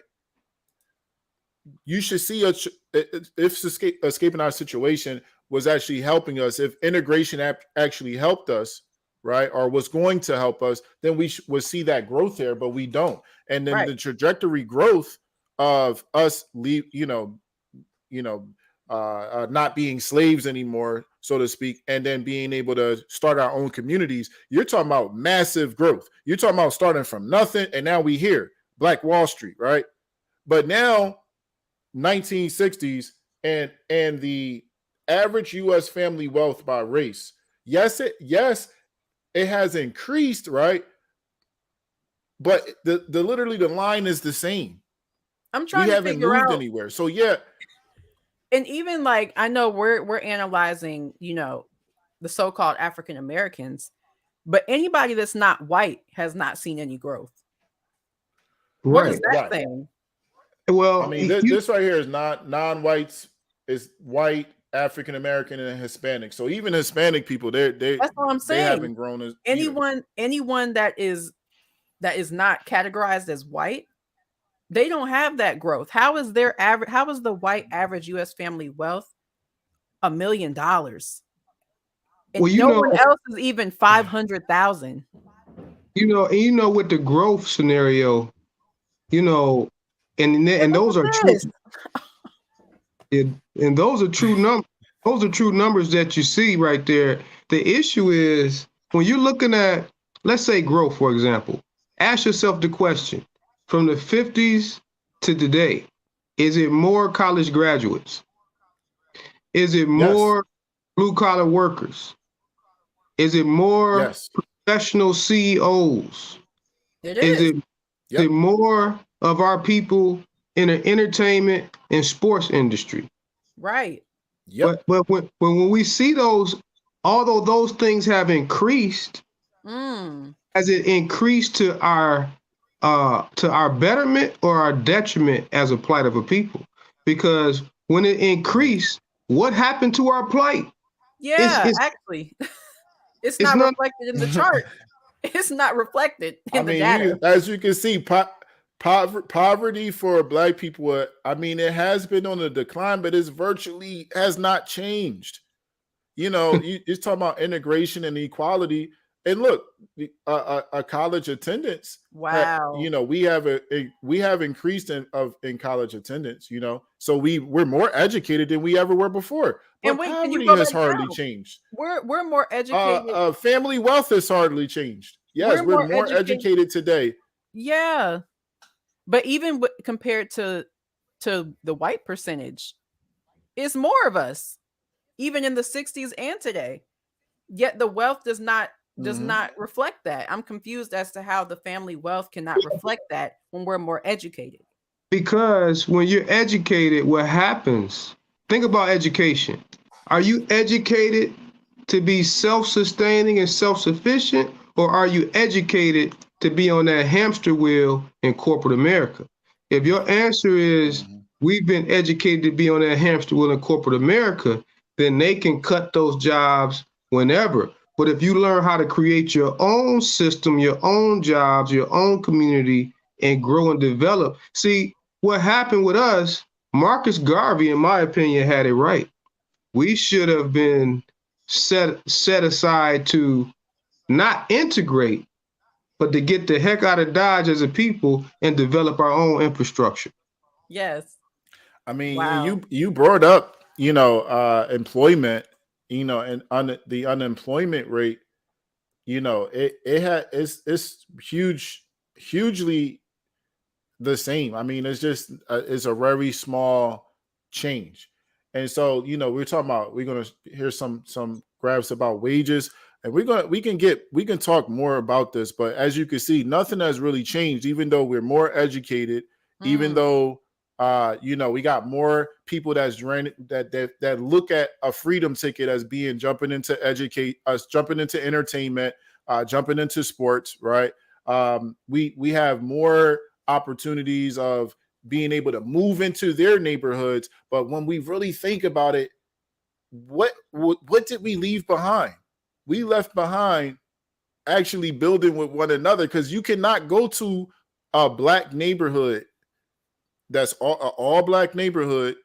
you should see if escaping our situation was actually helping us, if integration actually helped us, right, or was going to help us, then we would see that growth there, but we don't. And then the trajectory growth of us not being slaves anymore, so to speak, and then being able to start our own communities. You're talking about massive growth. You're talking about starting from nothing, and now we here, Black Wall Street, right? But now, 1960s, and the average U.S. family wealth by race, yes, it has increased, right? But the literally the line is the same. I'm trying to figure out. We haven't moved anywhere. So yeah. And even like, I know we're analyzing, you know, the so-called African Americans, but anybody that's not white has not seen any growth. What is that thing? Well, I mean, this right here is not non-whites. It's white, African American and Hispanic. So even Hispanic people, that's what I'm saying. They haven't grown as anyone that is not categorized as white, they don't have that growth. How is their average? How is the white average U.S. family wealth $1 million? And Well, no one else is even 500,000. With the growth scenario, and those are true. And those are true numbers. Those are true numbers that you see right there. The issue is when you're looking at, let's say, growth, for example. Ask yourself the question: from the 50s to today, is it more college graduates? Is it more blue-collar workers? Is it more professional CEOs? It is. Is it more of our people in the entertainment and sports industry? Right. Yep. But when we see those, although those things have increased, has it increased to our betterment or our detriment as a plight of a people? Because when it increased, what happened to our plight? Yeah, actually, it's not reflected in the chart. It's not reflected in the data. As you can see, poverty for Black people, it has been on a decline, but it's virtually has not changed. You're talking about integration and equality. And look, a college attendance. Wow. We have increased in college attendance. So we're more educated than we ever were before. But poverty has hardly changed. We're more educated. Family wealth has hardly changed. Yes, we're more educated today. Yeah, but even compared to the white percentage, it's more of us, even in the 60s and today. Yet the wealth does not reflect that. I'm confused as to how the family wealth cannot reflect that when we're more educated. Because when you're educated, what happens? Think about education. Are you educated to be self-sustaining and self-sufficient, or are you educated to be on that hamster wheel in corporate America? If your answer is we've been educated to be on that hamster wheel in corporate America, then they can cut those jobs whenever. But if you learn how to create your own system, your own jobs, your own community, and grow and develop. See, what happened with us, Marcus Garvey, in my opinion, had it right. We should have been set aside to not integrate, but to get the heck out of Dodge as a people and develop our own infrastructure. Yes. Wow. You brought up, employment, and the unemployment rate, it's hugely the same. It's just it's a very small change. And so, we're talking about, we're going to hear some grabs about wages, and we can talk more about this, but as you can see, nothing has really changed, even though we're more educated, even though we got more people that look at a freedom ticket as being jumping into entertainment, jumping into sports, right? We have more opportunities of being able to move into their neighborhoods. But when we really think about it, what did we leave behind? We left behind actually building with one another, because you cannot go to a Black neighborhood that's all Black neighborhood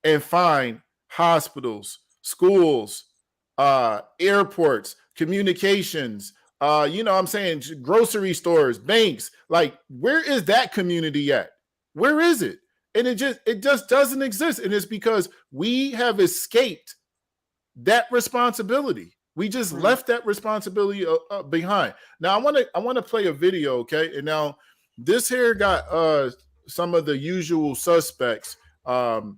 and find hospitals, schools, airports, communications, grocery stores, banks. Like, where is that community at? Where is it? And it just doesn't exist. And it's because we have escaped that responsibility. We just left that responsibility behind. Now I want to play a video, okay? And now this here got some of the usual suspects, Black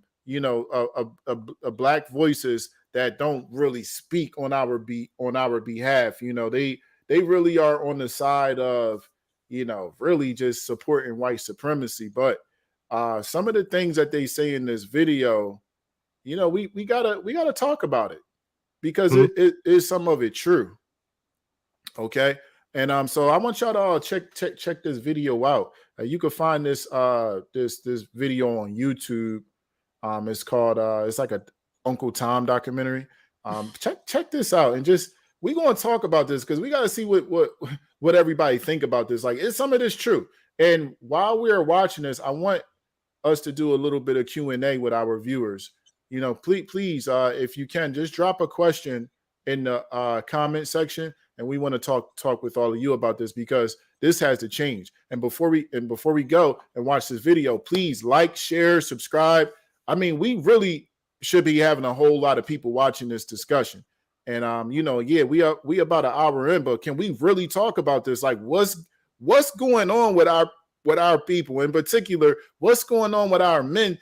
voices that don't really speak on our behalf. They really are on the side of, really just supporting white supremacy. But some of the things that they say in this video, we gotta talk about it, because it is some of it true. Okay. And so I want y'all to all check this video out. You can find this this video on YouTube. It's called it's like a Uncle Tom documentary. Check this out, and just we're going to talk about this because we got to see what everybody think about this. Like, is some of this true? And while we are watching this, I want us to do a little bit of Q&A with our viewers. You know, please, if you can, just drop a question in the comment section, and we want to talk with all of you about this because this has to change. And before we go and watch this video, please like, share, subscribe. I mean, we really should be having a whole lot of people watching this discussion. And we about an hour in, but can we really talk about this? Like, what's going on with our people, in particular, what's going on with our men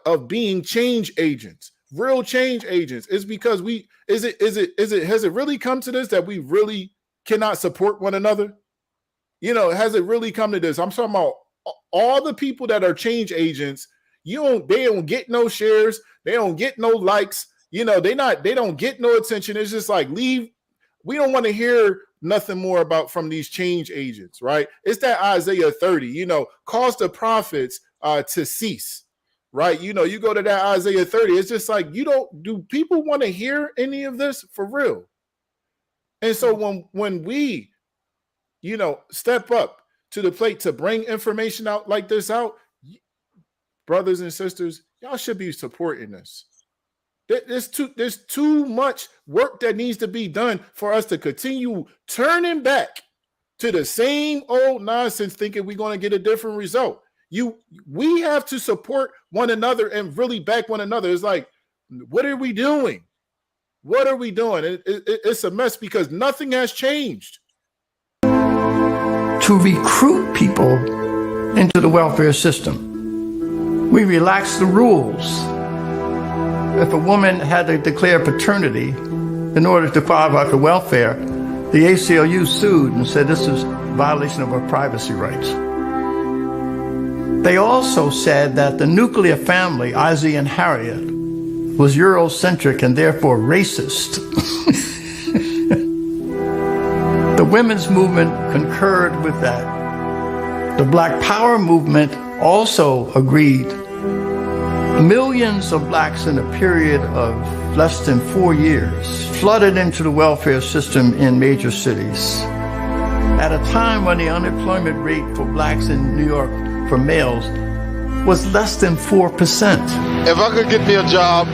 of being change agents, real change agents? It's because has it really come to this that we really cannot support one another? You know, has it really come to this? I'm talking about all the people that are change agents. They don't get no shares, they don't get no likes, you know, they don't get no attention. It's just like, leave. We don't want to hear nothing more from these change agents, right? It's that Isaiah 30, you know, cause the prophets to cease, right? You know, you go to that Isaiah 30, it's just like, do people want to hear any of this for real? And so when we, you know, step up to the plate to bring information out like this out, brothers and sisters, y'all should be supporting this. There's too much work that needs to be done for us to continue turning back to the same old nonsense, thinking we're going to get a different result. We have to support one another and really back one another. It's like, what are we doing? What are we doing? It's a mess because nothing has changed. To recruit people into the welfare system, we relaxed the rules. If a woman had to declare paternity in order to qualify for welfare, the ACLU sued and said this is a violation of her privacy rights. They also said that the nuclear family, Ozzie and Harriet, was Eurocentric and therefore racist. The women's movement concurred with that. The Black Power movement also agreed. Millions of blacks in a period of less than 4 years flooded into the welfare system in major cities. At a time when the unemployment rate for blacks in New York for males was less than 4%. If I could get me a job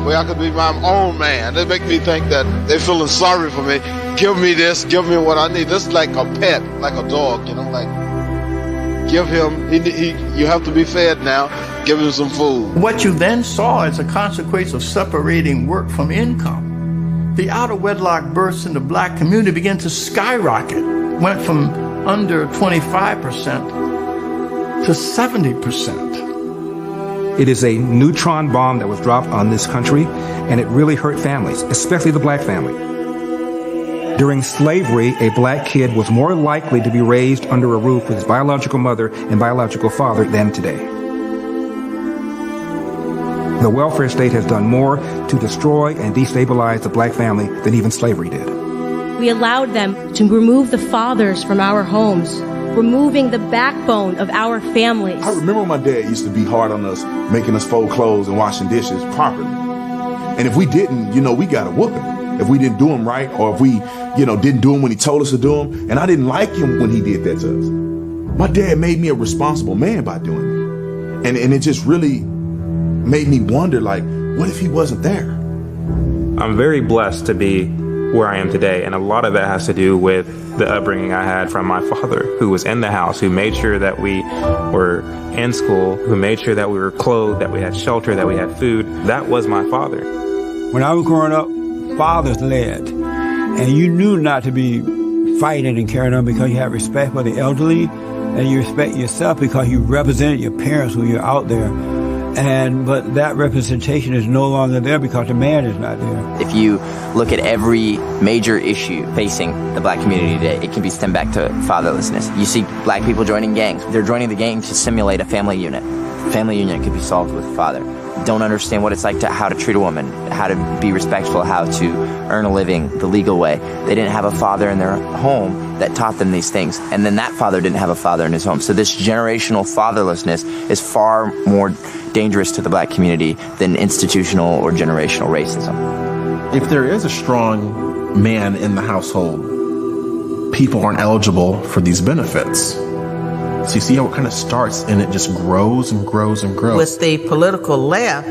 where I could be my own man, they make me think that they're feeling sorry for me. Give me this, give me what I need. This is like a pet, like a dog, you know, like give him, you have to be fed now, give him some food. What you then saw as a consequence of separating work from income, the out-of-wedlock births in the black community began to skyrocket, went from under 25% to 70%. It is a neutron bomb that was dropped on this country, and it really hurt families, especially the black family. During slavery, a black kid was more likely to be raised under a roof with his biological mother and biological father than today. The welfare state has done more to destroy and destabilize the black family than even slavery did. We allowed them to remove the fathers from our homes, removing the backbone of our families. I remember my dad used to be hard on us, making us fold clothes and washing dishes properly. And if we didn't, you know, we got a whooping. If we didn't do them right, or if we, you know, didn't do them when he told us to do them. And I didn't like him when he did that to us. My dad made me a responsible man by doing it. And it just really made me wonder, like, what if he wasn't there? I'm very blessed to be where I am today, and a lot of that has to do with the upbringing I had from my father, who was in the house, who made sure that we were in school, who made sure that we were clothed, that we had shelter, that we had food. That was my father. When I was growing up, fathers led, and you knew not to be fighting and carrying on because you had respect for the elderly, and you respect yourself because you represented your parents when you're out there. But that representation is no longer there because the man is not there. If you look at every major issue facing the black community today, it can be stemmed back to fatherlessness. You see black people joining gangs. They're joining the gang to simulate a family unit. Family unit could be solved with father. don't understand what it's like how to treat a woman, how to be respectful, how to earn a living the legal way. They didn't have a father in their home that taught them these things. And then that father didn't have a father in his home. So this generational fatherlessness is far more dangerous to the black community than institutional or generational racism. If there is a strong man in the household, people aren't eligible for these benefits. So you see how it kind of starts and it just grows and grows and grows. With the political left,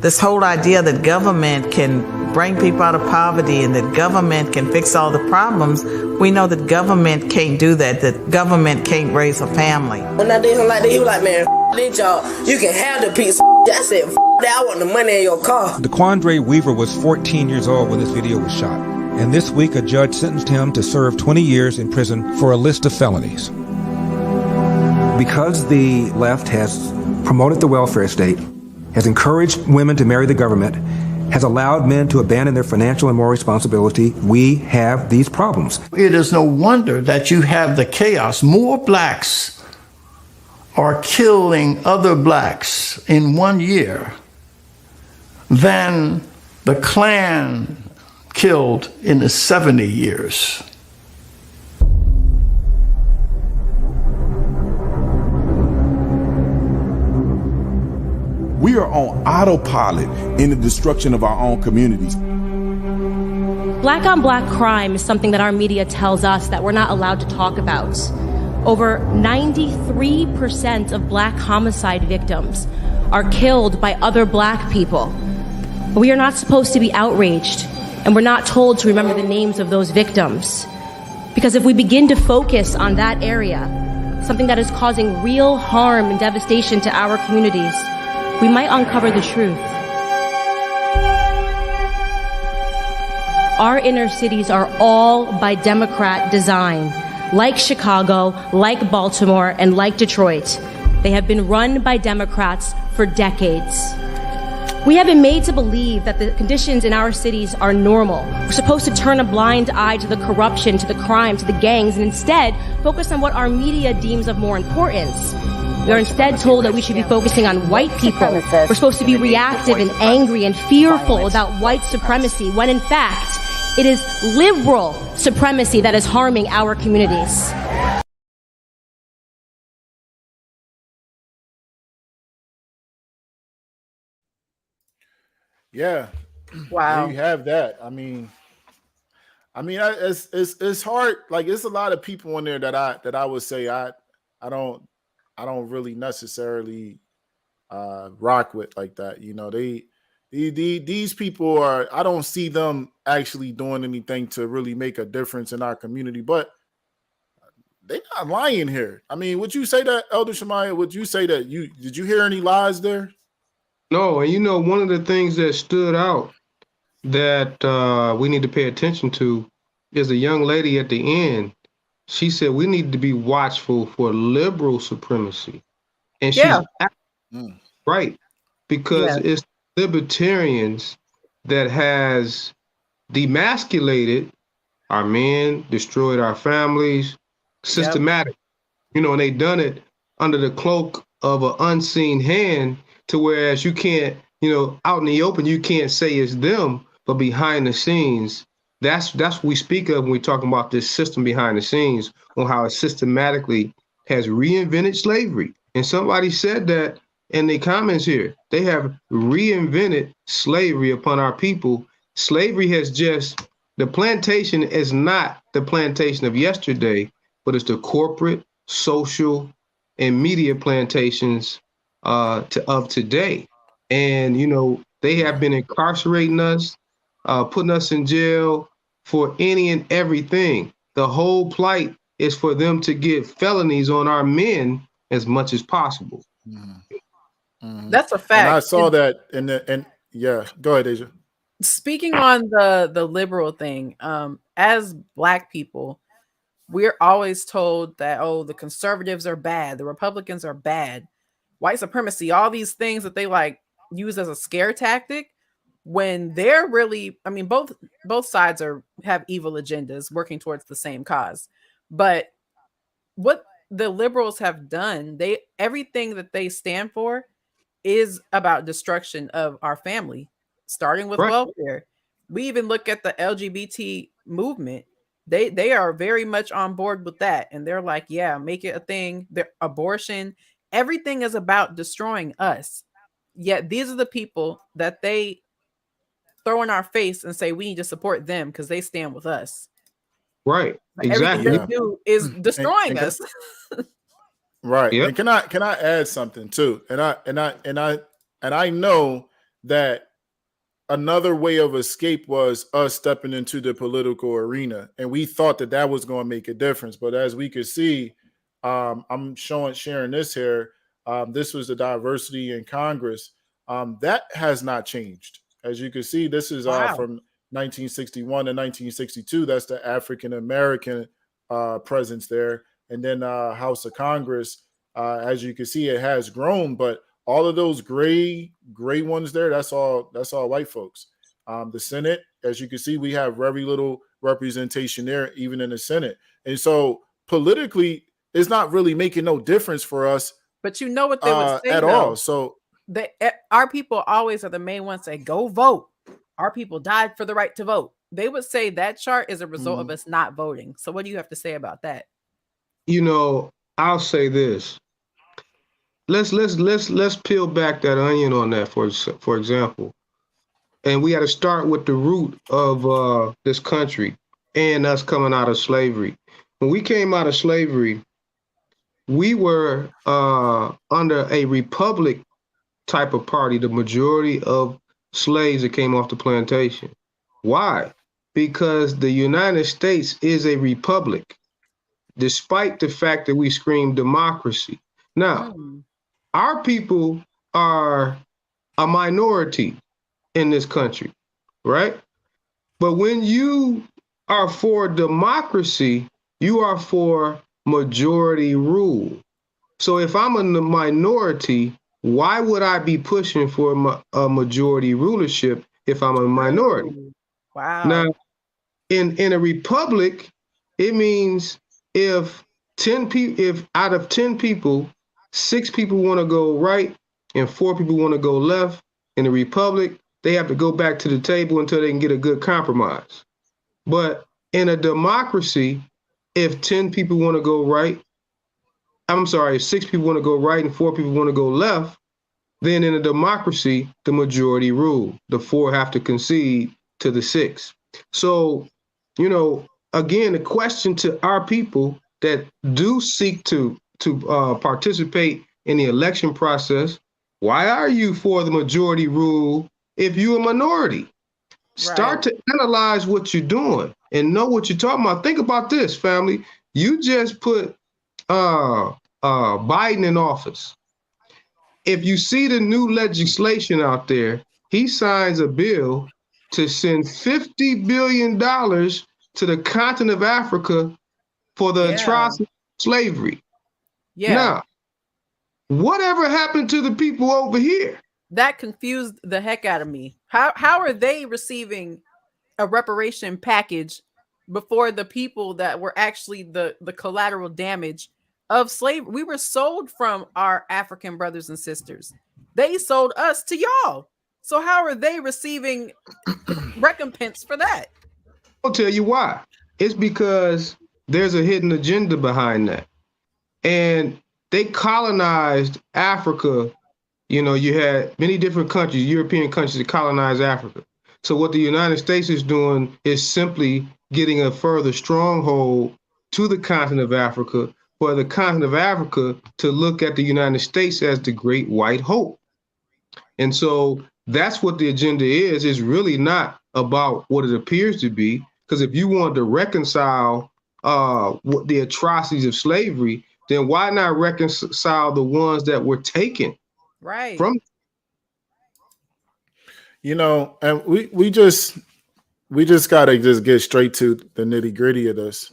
this whole idea that government can bring people out of poverty and that government can fix all the problems, we know that government can't do that government can't raise a family. When I did him like that, he was like, man, this y'all, you can have the piece. I said, that, I want the money in your car. DeQuandre Weaver was 14 years old when this video was shot. And this week, a judge sentenced him to serve 20 years in prison for a list of felonies. Because the left has promoted the welfare state, has encouraged women to marry the government, has allowed men to abandon their financial and moral responsibility, we have these problems. It is no wonder that you have the chaos. More blacks are killing other blacks in 1 year than the Klan killed in the 70 years. We are on autopilot in the destruction of our own communities. Black on black crime is something that our media tells us that we're not allowed to talk about. Over 93% of black homicide victims are killed by other black people. We are not supposed to be outraged, and we're not told to remember the names of those victims. Because if we begin to focus on that area, something that is causing real harm and devastation to our communities, we might uncover the truth. Our inner cities are all by Democrat design. Like Chicago, like Baltimore, and like Detroit, they have been run by Democrats for decades. We have been made to believe that the conditions in our cities are normal. We're supposed to turn a blind eye to the corruption, to the crime, to the gangs, and instead focus on what our media deems of more importance. We are instead told that we should be focusing on white people. We're supposed to be reactive and angry and fearful about white supremacy, when in fact, it is liberal supremacy that is harming our communities. Yeah. Wow. There you have that. I mean, it's hard. Like, it's a lot of people in there that I would say I don't really necessarily rock with like that. You know, these people are, I don't see them actually doing anything to really make a difference in our community, but they're not lying here. I mean, would you say that, Elder Shamayah? Would you say that did you hear any lies there? No, and you know, one of the things that stood out that we need to pay attention to is a young lady at the end. She said we need to be watchful for liberal supremacy. And she's right, because it's libertarians that has demasculated our men, destroyed our families, systematic, you know, and they done it under the cloak of an unseen hand, to whereas you can't, you know, out in the open, you can't say it's them, but behind the scenes, that's what we speak of when we're talking about this system behind the scenes, on how it systematically has reinvented slavery. And somebody said that in the comments here. They have reinvented slavery upon our people. Slavery has just, the plantation is not the plantation of yesterday, but it's the corporate, social, and media plantations of today. And, you know, they have been incarcerating us, putting us in jail for any and everything. The whole plight is for them to get felonies on our men as much as possible. That's a fact. And I saw that and yeah, go ahead, Asia. Speaking on the liberal thing, as Black people, we're always told that, oh, the conservatives are bad, the Republicans are bad, white supremacy, all these things that they like use as a scare tactic, when they're really, I mean, both sides have evil agendas working towards the same cause. But what the liberals have done, everything that they stand for is about destruction of our family, starting with welfare. We even look at the LGBT movement. They are very much on board with that, and they're like, yeah, make it a thing. The abortion, everything is about destroying us. Yet these are the people that they throw in our face and say we need to support them because they stand with us. Right. Everything Exactly. they do is destroying us. Right. Yep. And can I add something too? And I know that another way of escape was us stepping into the political arena, and we thought that that was going to make a difference. But as we could see, I'm sharing this here. This was the diversity in Congress. That has not changed. As you can see, this is from 1961 to 1962. That's the African American presence there. And then House of Congress, as you can see, it has grown, but all of those gray ones there, that's all white folks. The Senate, as you can see, we have very little representation there, even in the Senate. And so politically, it's not really making no difference for us. But you know what they would say at though? all. So our people always are the main ones that go vote. Our people died for the right to vote. They would say that chart is a result of us not voting. So what do you have to say about that? You know, I'll say this. Let's peel back that onion on that for example. And we got to start with the root of this country and us coming out of slavery. When we came out of slavery, we were under a republic type of party, the majority of slaves that came off the plantation. Why? Because the United States is a republic, despite the fact that we scream democracy. Now, our people are a minority in this country, right? But when you are for democracy, you are for majority rule. So if I'm in the minority, why would I be pushing for a majority rulership if I'm a minority? Wow. Now, in a republic, it means if out of 10 people, 6 people want to go right and 4 people want to go left, in the republic, they have to go back to the table until they can get a good compromise. But in a democracy, if 10 people want to go right, if 6 people want to go right and 4 people want to go left, then in a democracy, the majority rule. The 4 have to concede to the 6. So, again, the question to our people that do seek to participate in the election process, why are you for the majority rule if you're a minority? Start to analyze what you're doing and know what you're talking about. Think about this, family. You just put Biden in office. If you see the new legislation out there, he signs a bill to send $50 billion to the continent of Africa for the atrocity of slavery. Yeah. Now, whatever happened to the people over here? That confused the heck out of me. How are they receiving a reparation package before the people that were actually the collateral damage of slavery? We were sold from our African brothers and sisters. They sold us to y'all. So how are they receiving recompense for that? I'll tell you why. It's because there's a hidden agenda behind that. And they colonized Africa. You had many different countries, European countries, that colonized Africa. So what the United States is doing is simply getting a further stronghold to the continent of Africa, for the continent of Africa to look at the United States as the great white hope. And so that's what the agenda is. It's really not about what it appears to be, because if you want to reconcile what the atrocities of slavery, then why not reconcile the ones that were taken? Right. From and we just gotta just get straight to the nitty-gritty of this.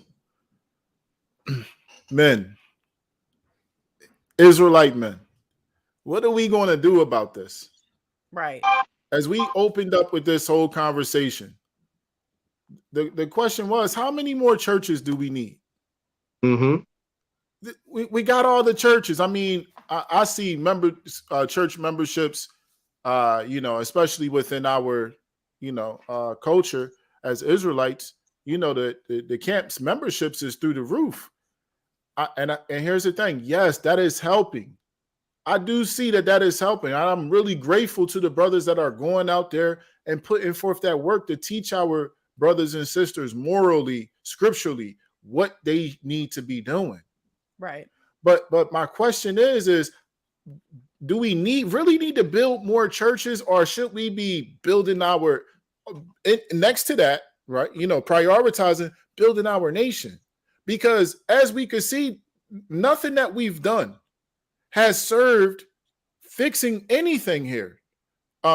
Men, Israelite men, what are we going to do about this? Right. As we opened up with this whole conversation, the question was, how many more churches do we need? Mm-hmm. We got all the churches. I mean, I see church memberships, especially within our, culture as Israelites, the camp's memberships is through the roof. And here's the thing. Yes, that is helping. I do see that is helping. I'm really grateful to the brothers that are going out there and putting forth that work to teach our brothers and sisters morally, scripturally, what they need to be doing. Right. But my question is do we really need to build more churches, or should we be building our next to that, right? Prioritizing building our nation? Because as we could see, nothing that we've done has served fixing anything here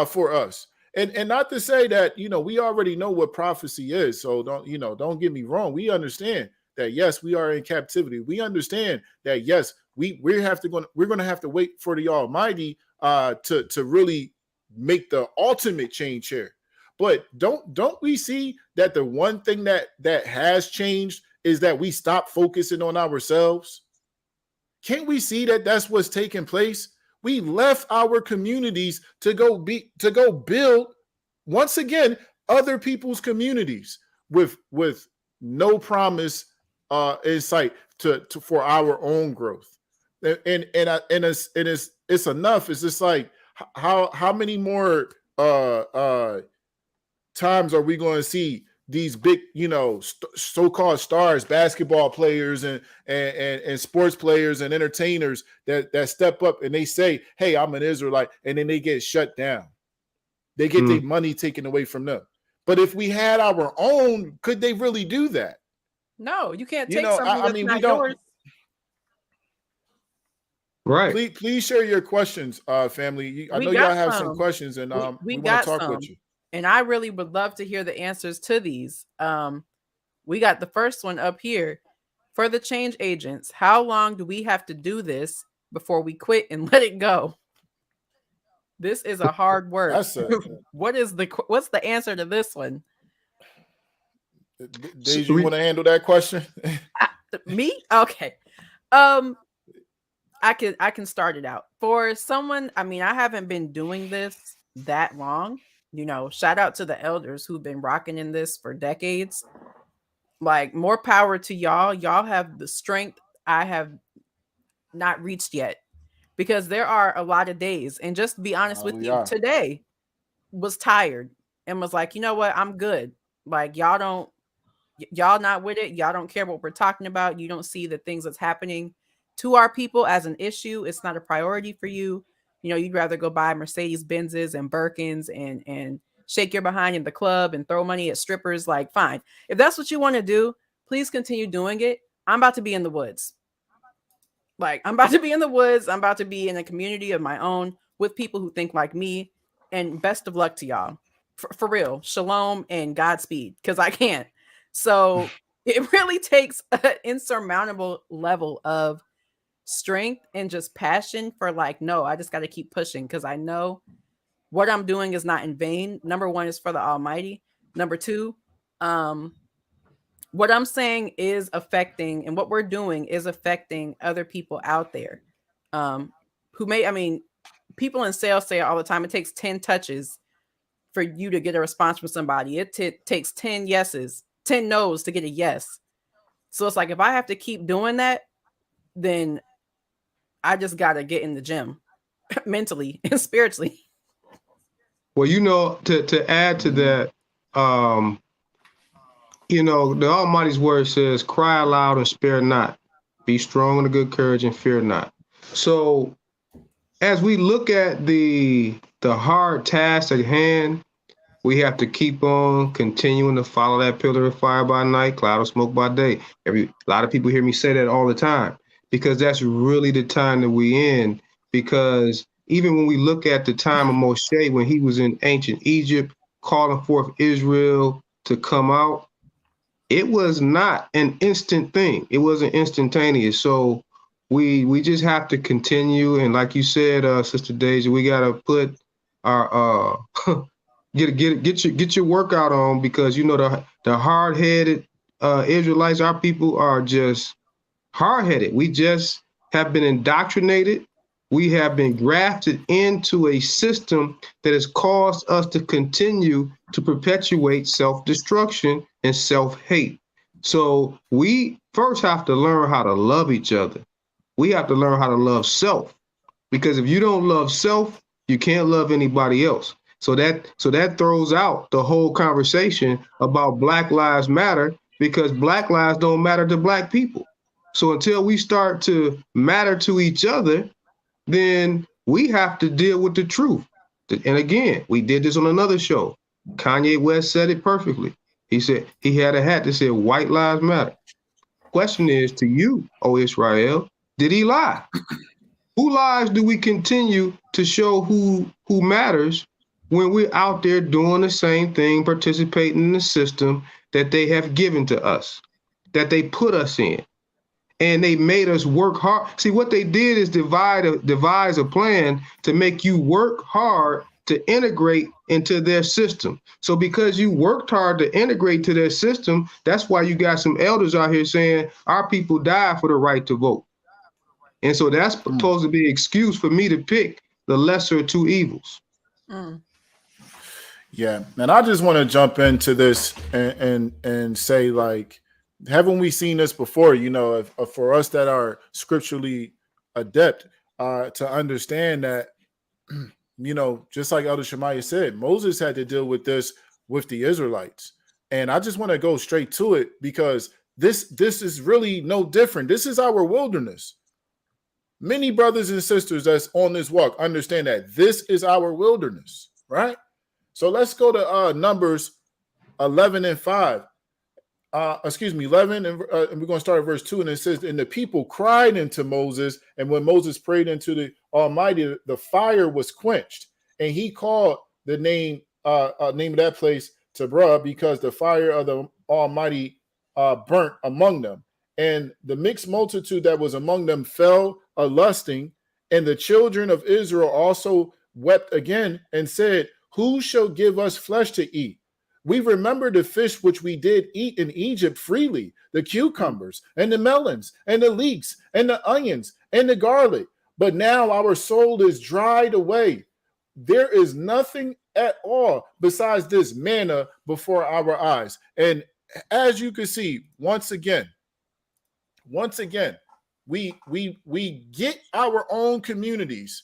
for us. And not to say that, we already know what prophecy is. So don't get me wrong. We understand that, yes, we are in captivity. We understand that, yes, we're going to have to wait for the Almighty to really make the ultimate change here. But don't we see that the one thing that has changed is that we stop focusing on ourselves? Can't we see that that's what's taking place? We left our communities to go build once again other people's communities with no promise in sight for our own growth. And it's enough. It's just like how many more times are we going to see these big, so-called stars, basketball players and sports players and entertainers that step up and they say, hey, I'm an Israelite, and then they get shut down. They get their money taken away from them. But if we had our own, could they really do that? No, you can't take something that's not yours. Right. Please share your questions, family. I know y'all have some questions, and we want to talk with you. And I really would love to hear the answers to these. We got the first one up here. For the change agents, how long do we have to do this before we quit and let it go? This is a hard word. What's the answer to this one? Dave, you want to handle that question? Me? Okay. I can start it out. For someone, I haven't been doing this that long. Shout out to the elders who've been rocking in this for decades. Like, more power to y'all. Y'all have the strength I have not reached yet, because there are a lot of days. And just to be honest with you, today was tired and was like, you know what? I'm good. Like, y'all not with it. Y'all don't care what we're talking about. You don't see the things that's happening to our people as an issue. It's not a priority for you. You'd rather go buy Mercedes Benzes and Birkins and shake your behind in the club and throw money at strippers. Like, fine. If that's what you want to do, please continue doing it. I'm about to be in the woods. I'm about to be in the woods. I'm about to be in a community of my own with people who think like me. And best of luck to y'all. For real. Shalom and Godspeed, because I can't. So it really takes an insurmountable level of strength and just passion for no, I just got to keep pushing, because I know what I'm doing is not in vain. Number one is for the Almighty. Number two, what I'm saying is affecting, and what we're doing is affecting other people out there who people in sales say it all the time. It takes 10 touches for you to get a response from somebody. It takes 10 yeses, 10 no's to get a yes. So it's like, if I have to keep doing that, then I just got to get in the gym mentally and spiritually. Well, to add to that, the Almighty's word says, cry aloud and spare not. Be strong and of good courage and fear not. So as we look at the hard task at hand, we have to keep on continuing to follow that pillar of fire by night, cloud of smoke by day. A lot of people hear me say that all the time, because that's really the time that we in. Because even when we look at the time of Moshe, when he was in ancient Egypt, calling forth Israel to come out, it was not an instant thing. It wasn't instantaneous. So we just have to continue. And like you said, Sister Deja, we got to put our get your workout on, because the hard-headed Israelites, our people, are just hard-headed. We just have been indoctrinated we have been grafted into a system that has caused us to continue to perpetuate self-destruction and self-hate. So we first have to learn how to love each other. We have to learn how to love self, because if you don't love self, you can't love anybody else. So that throws out the whole conversation about Black Lives Matter, because Black lives don't matter to Black people. So until we start to matter to each other, then we have to deal with the truth. And again, we did this on another show. Kanye West said it perfectly. He said he had a hat that said white lives matter. Question is to you, O Israel, did he lie? Who lives do we continue to show who matters when we're out there doing the same thing, participating in the system that they have given to us, that they put us in? And they made us work hard. See, what they did is devise a plan to make you work hard to integrate into their system. So because you worked hard to integrate to their system, that's why you got some elders out here saying our people died for the right to vote. And so that's supposed to be an excuse for me to pick the lesser of two evils. Yeah, and I just want to jump into this and say, like, haven't we seen this before? You know, for us that are scripturally adept, to understand that, you know, just like Elder Shamayah said, Moses had to deal with this with the Israelites. And I just want to go straight to it, because this is really no different. This is our wilderness. Many brothers and sisters that's on this walk understand that this is our wilderness, right? So let's go to Numbers 11 and 5. 11, and we're going to start at verse 2, and it says, and the people cried unto Moses, and when Moses prayed unto the Almighty, the fire was quenched, and he called the name of that place Taberah, because the fire of the Almighty burnt among them. And the mixed multitude that was among them fell a lusting, and the children of Israel also wept again and said, who shall give us flesh to eat? We remember the fish which we did eat in Egypt freely, the cucumbers and the melons and the leeks and the onions and the garlic. But now our soul is dried away. There is nothing at all besides this manna before our eyes. And as you can see, once again, we get our own communities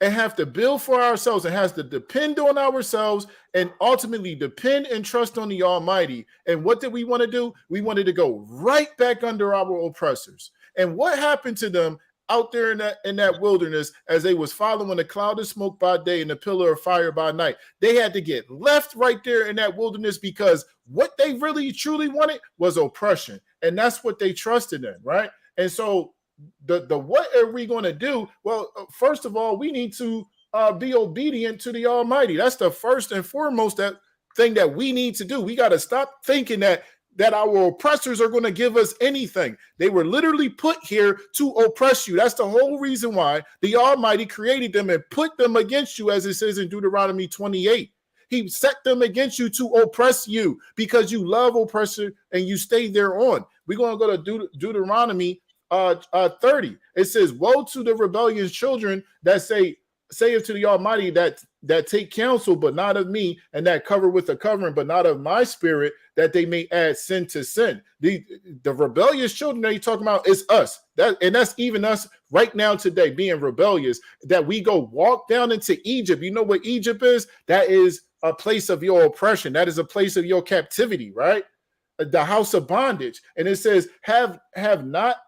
and have to build for ourselves and has to depend on ourselves and ultimately depend and trust on the Almighty. And what did we want to do? We wanted to go right back under our oppressors. And what happened to them out there in that wilderness as they was following the cloud of smoke by day and the pillar of fire by night? They had to get left right there in that wilderness, because what they really truly wanted was oppression. And that's what they trusted in, right? And so the what are we going to do? Well, first of all, we need to be obedient to the Almighty. That's the first and foremost thing that we need to do. We got to stop thinking that our oppressors are going to give us anything. They were literally put here to oppress you. That's the whole reason why the Almighty created them and put them against you, as it says in Deuteronomy 28. He set them against you to oppress you because you love oppressor and you stay there on. We're going to go to Deuteronomy 30. It says, woe to the rebellious children that say to the Almighty, that take counsel, but not of me, and that cover with a covering, but not of my spirit, that they may add sin to sin. The rebellious children that you're talking about is us. That's even us right now today, being rebellious, that we go walk down into Egypt. You know what Egypt is? That is a place of your oppression. That is a place of your captivity, right? The house of bondage. And it says, have not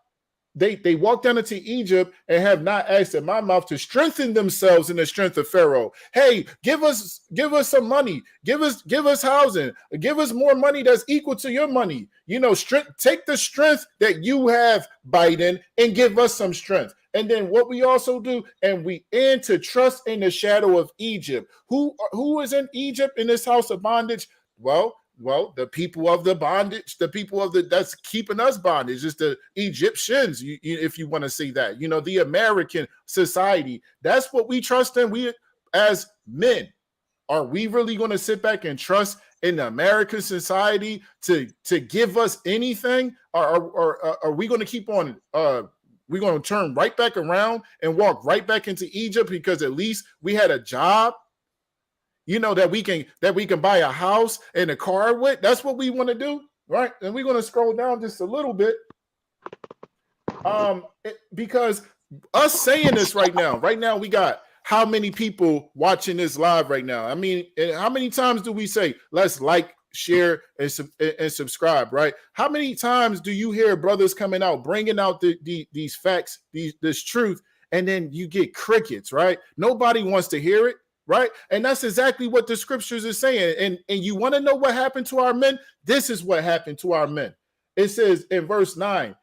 They walked down into Egypt and have not asked at my mouth to strengthen themselves in the strength of Pharaoh. Hey, give us some money, give us housing, give us more money that's equal to your money. You know, take the strength that you have, Biden, and give us some strength. And then what we also do, and we end to trust in the shadow of Egypt. Who is in Egypt in this house of bondage? Well, the people of the bondage, the people of that's keeping us bondage, is the Egyptians, if you want to see that, you know, the American society. That's what we trust in. We as men, are we really going to sit back and trust in the American society to give us anything? Or are we going to keep on We're going to turn right back around and walk right back into Egypt because at least we had a job, you know, that we can buy a house and a car with. That's what we want to do, right? And we're going to scroll down just a little bit. Because us saying this right now we got how many people watching this live right now? I mean, how many times do we say, let's like, share, and subscribe, right? How many times do you hear brothers coming out, bringing out these facts, this truth, and then you get crickets, right? Nobody wants to hear it, right? And that's exactly what the scriptures is saying. And you want to know what happened to our men? This is what happened to our men. It says in verse 9,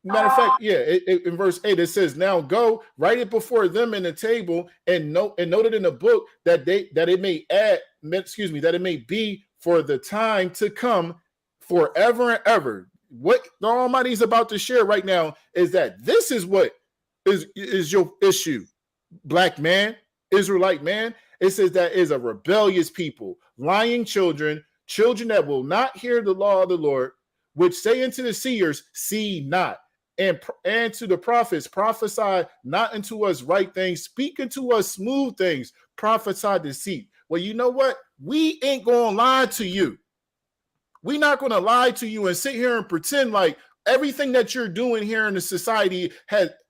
matter of fact, in verse 8, it says, now go, write it before them in the table, and note it in the book that it may be for the time to come forever and ever. What the Almighty is about to share right now is that this is what is your issue, black man, Israelite man. It says that is a rebellious people, lying children that will not hear the law of the Lord, which say unto the seers, see not. And to the prophets, prophesy not unto us right things, speak unto us smooth things, prophesy deceit. Well, you know what? We ain't going to lie to you. We're not going to lie to you and sit here and pretend like everything that you're doing here in the society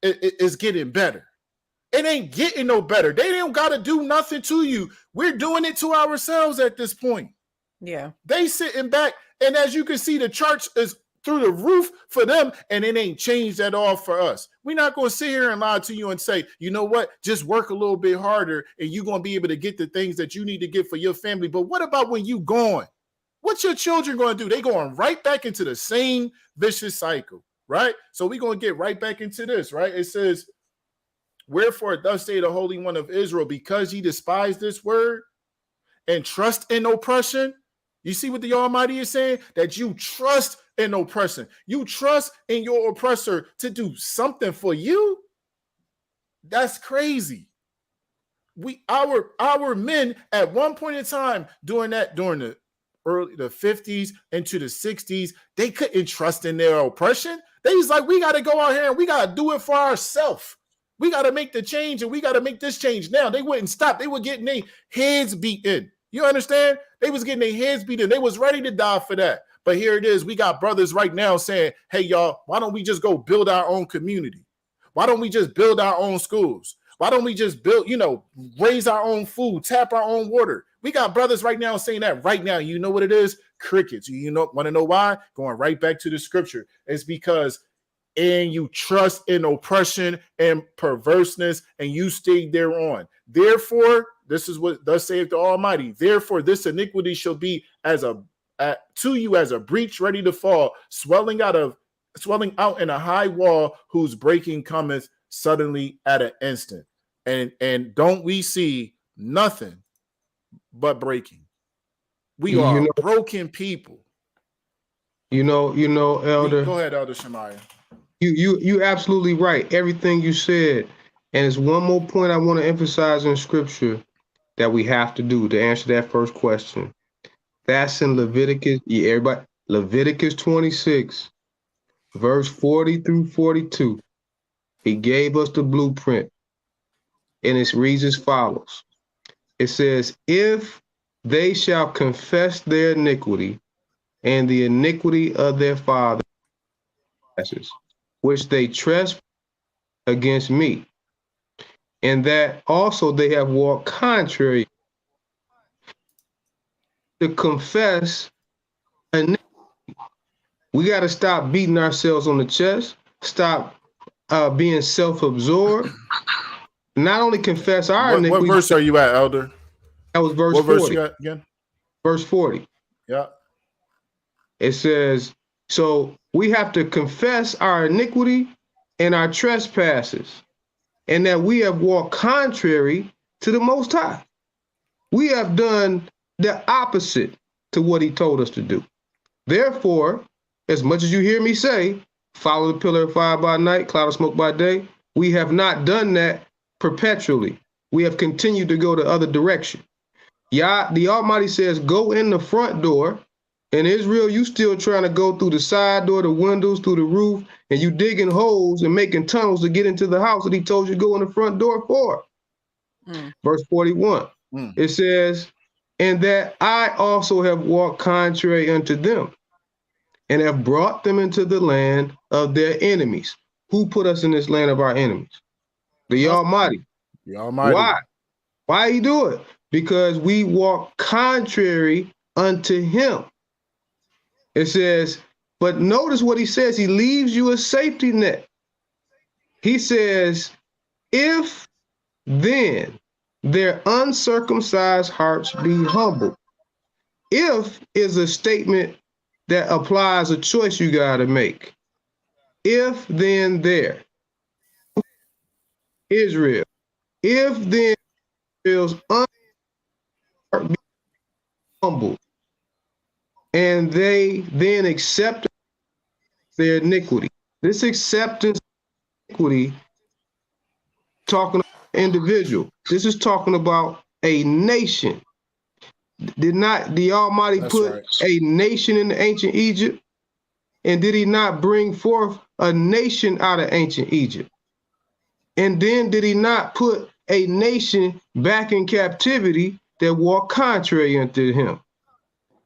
is getting better. It ain't getting no better. They don't got to do nothing to you. We're doing it to ourselves at this point. Yeah. They sitting back, and as you can see, the church is through the roof for them, and it ain't changed at all for us. We're not going to sit here and lie to you and say, you know what, just work a little bit harder and you're going to be able to get the things that you need to get for your family. But what about when you gone? What's your children going to do? They going right back into the same vicious cycle, right? So we're going to get right back into this, right? It says, wherefore thus say the Holy One of Israel, because ye despise this word and trust in oppression. You see what the Almighty is saying? That you trust in oppression. You trust in your oppressor to do something for you. That's crazy. Our men at one point in time during the early 50s into the 60s, they couldn't trust in their oppression. They was like, we got to go out here and we got to do it for ourselves. We got to make the change and we got to make this change now. They wouldn't stop. They were getting their heads beaten. You understand? They was getting their heads beaten. They was ready to die for that. But here it is. We got brothers right now saying, hey, y'all, why don't we just go build our own community? Why don't we just build our own schools? Why don't we just build, raise our own food, tap our own water? We got brothers right now saying that right now. You know what it is? Crickets. Want to know why? Going right back to the scripture. It's because you trust in oppression and perverseness, and you stay thereon. Therefore, this is what thus saith the Almighty. Therefore, this iniquity shall be to you as a breach ready to fall, swelling out in a high wall, whose breaking cometh suddenly at an instant. And don't we see nothing but breaking? We are broken people. Elder. Go ahead, Elder Shamayah. You absolutely right. Everything you said. And there's one more point I want to emphasize in scripture that we have to do to answer that first question. That's in Leviticus. Yeah, everybody. Leviticus 26, verse 40 through 42. He gave us the blueprint. And it reads as follows. It says, if they shall confess their iniquity and the iniquity of their fathers, which they trespass against me, and that also they have walked contrary to confess iniquity. We got to stop beating ourselves on the chest, stop being self-absorbed, not only confess our iniquity. What verse are you at, Elder? That was verse 40. What verse you got again? Verse 40. Yeah. It says, so we have to confess our iniquity and our trespasses, and that we have walked contrary to the Most High. We have done the opposite to what he told us to do. Therefore, as much as you hear me say, follow the pillar of fire by night, cloud of smoke by day, we have not done that perpetually. We have continued to go the other direction. The Almighty says, go in the front door In Israel, you still trying to go through the side door, the windows, through the roof, and you digging holes and making tunnels to get into the house that he told you to go in the front door for. Verse 41, it says, and that I also have walked contrary unto them, and have brought them into the land of their enemies. Who put us in this land of our enemies? The Almighty. The Almighty. Why? Why he do it? Because we walk contrary unto him. It says, but notice what he says. He leaves you a safety net. He says, if then their uncircumcised hearts be humble. If is a statement that applies a choice you got to make. If then there. Israel. If then Israel's heart be humble, and they then accept their iniquity. This acceptance of iniquity, talking about an individual. This is talking about a nation. Did not the Almighty put a nation in the ancient Egypt? And did he not bring forth a nation out of ancient Egypt? And then did he not put a nation back in captivity that walked contrary unto him?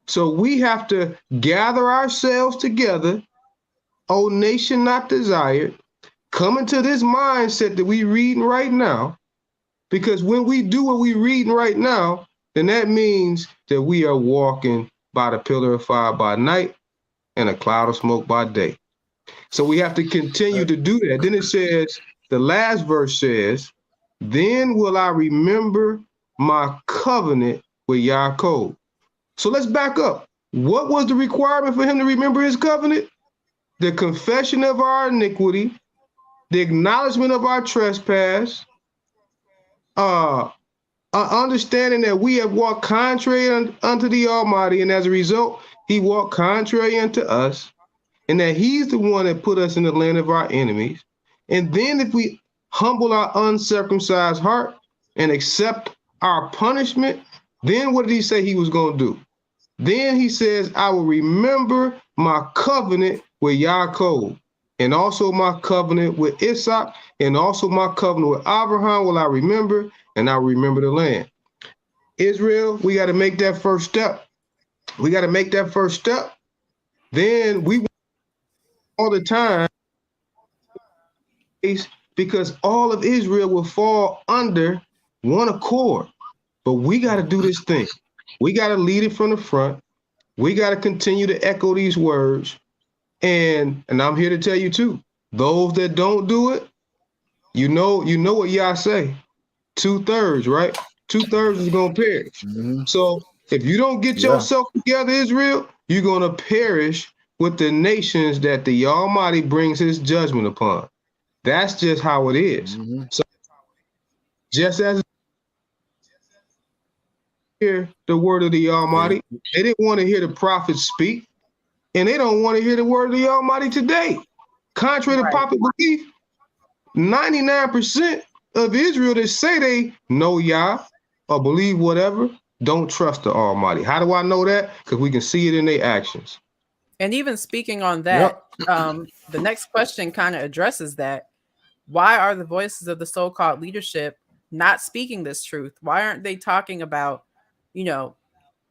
So we have to gather ourselves together, O nation not desired, come into this mindset that we reading right now, because when we do what we reading right now, then that means that we are walking by the pillar of fire by night and a cloud of smoke by day. So we have to continue to do that. Then it says, the last verse says, then will I remember my covenant with Yaakov. So let's back up. What was the requirement for him to remember his covenant? The confession of our iniquity, the acknowledgement of our trespass, understanding that we have walked contrary unto the Almighty, and as a result, he walked contrary unto us, and that he's the one that put us in the land of our enemies. And then if we humble our uncircumcised heart and accept our punishment, then what did he say he was going to do? Then he says, I will remember my covenant with Yaakov, and also my covenant with Isaac, and also my covenant with Abraham will I remember, and I will remember the land. Israel, we got to make that first step. We got to make that first step. Then we all the time, because all of Israel will fall under one accord. But we got to do this thing. We got to lead it from the front. We got to continue to echo these words. And I'm here to tell you too, those that don't do it, you know what Yah say, 2/3, right? 2/3 is going to perish. So if you don't get yourself together, Israel, you're going to perish with the nations that the Almighty brings his judgment upon. That's just how it is. So just as hear the word of the Almighty, they didn't want to hear the prophets speak, and they don't want to hear the word of the Almighty today. Contrary to popular belief, 99% of Israel that say they know Yah or believe whatever, don't trust the Almighty. How do I know that? Because we can see it in their actions. And even speaking on that, the next question kind of addresses that. Why are the voices of the so-called leadership not speaking this truth? Why aren't they talking about,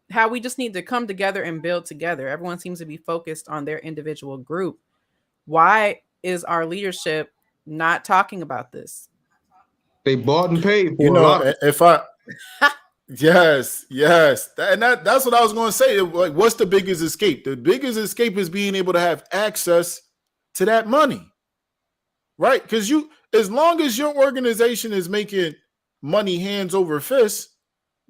how we just need to come together and build together? Everyone seems to be focused on their individual group. Why is our leadership not talking about this? They bought and paid for Yes, and that's what I was going to say. Like, what's the biggest escape? The biggest escape is being able to have access to that money, right? Because as long as your organization is making money hands over fist,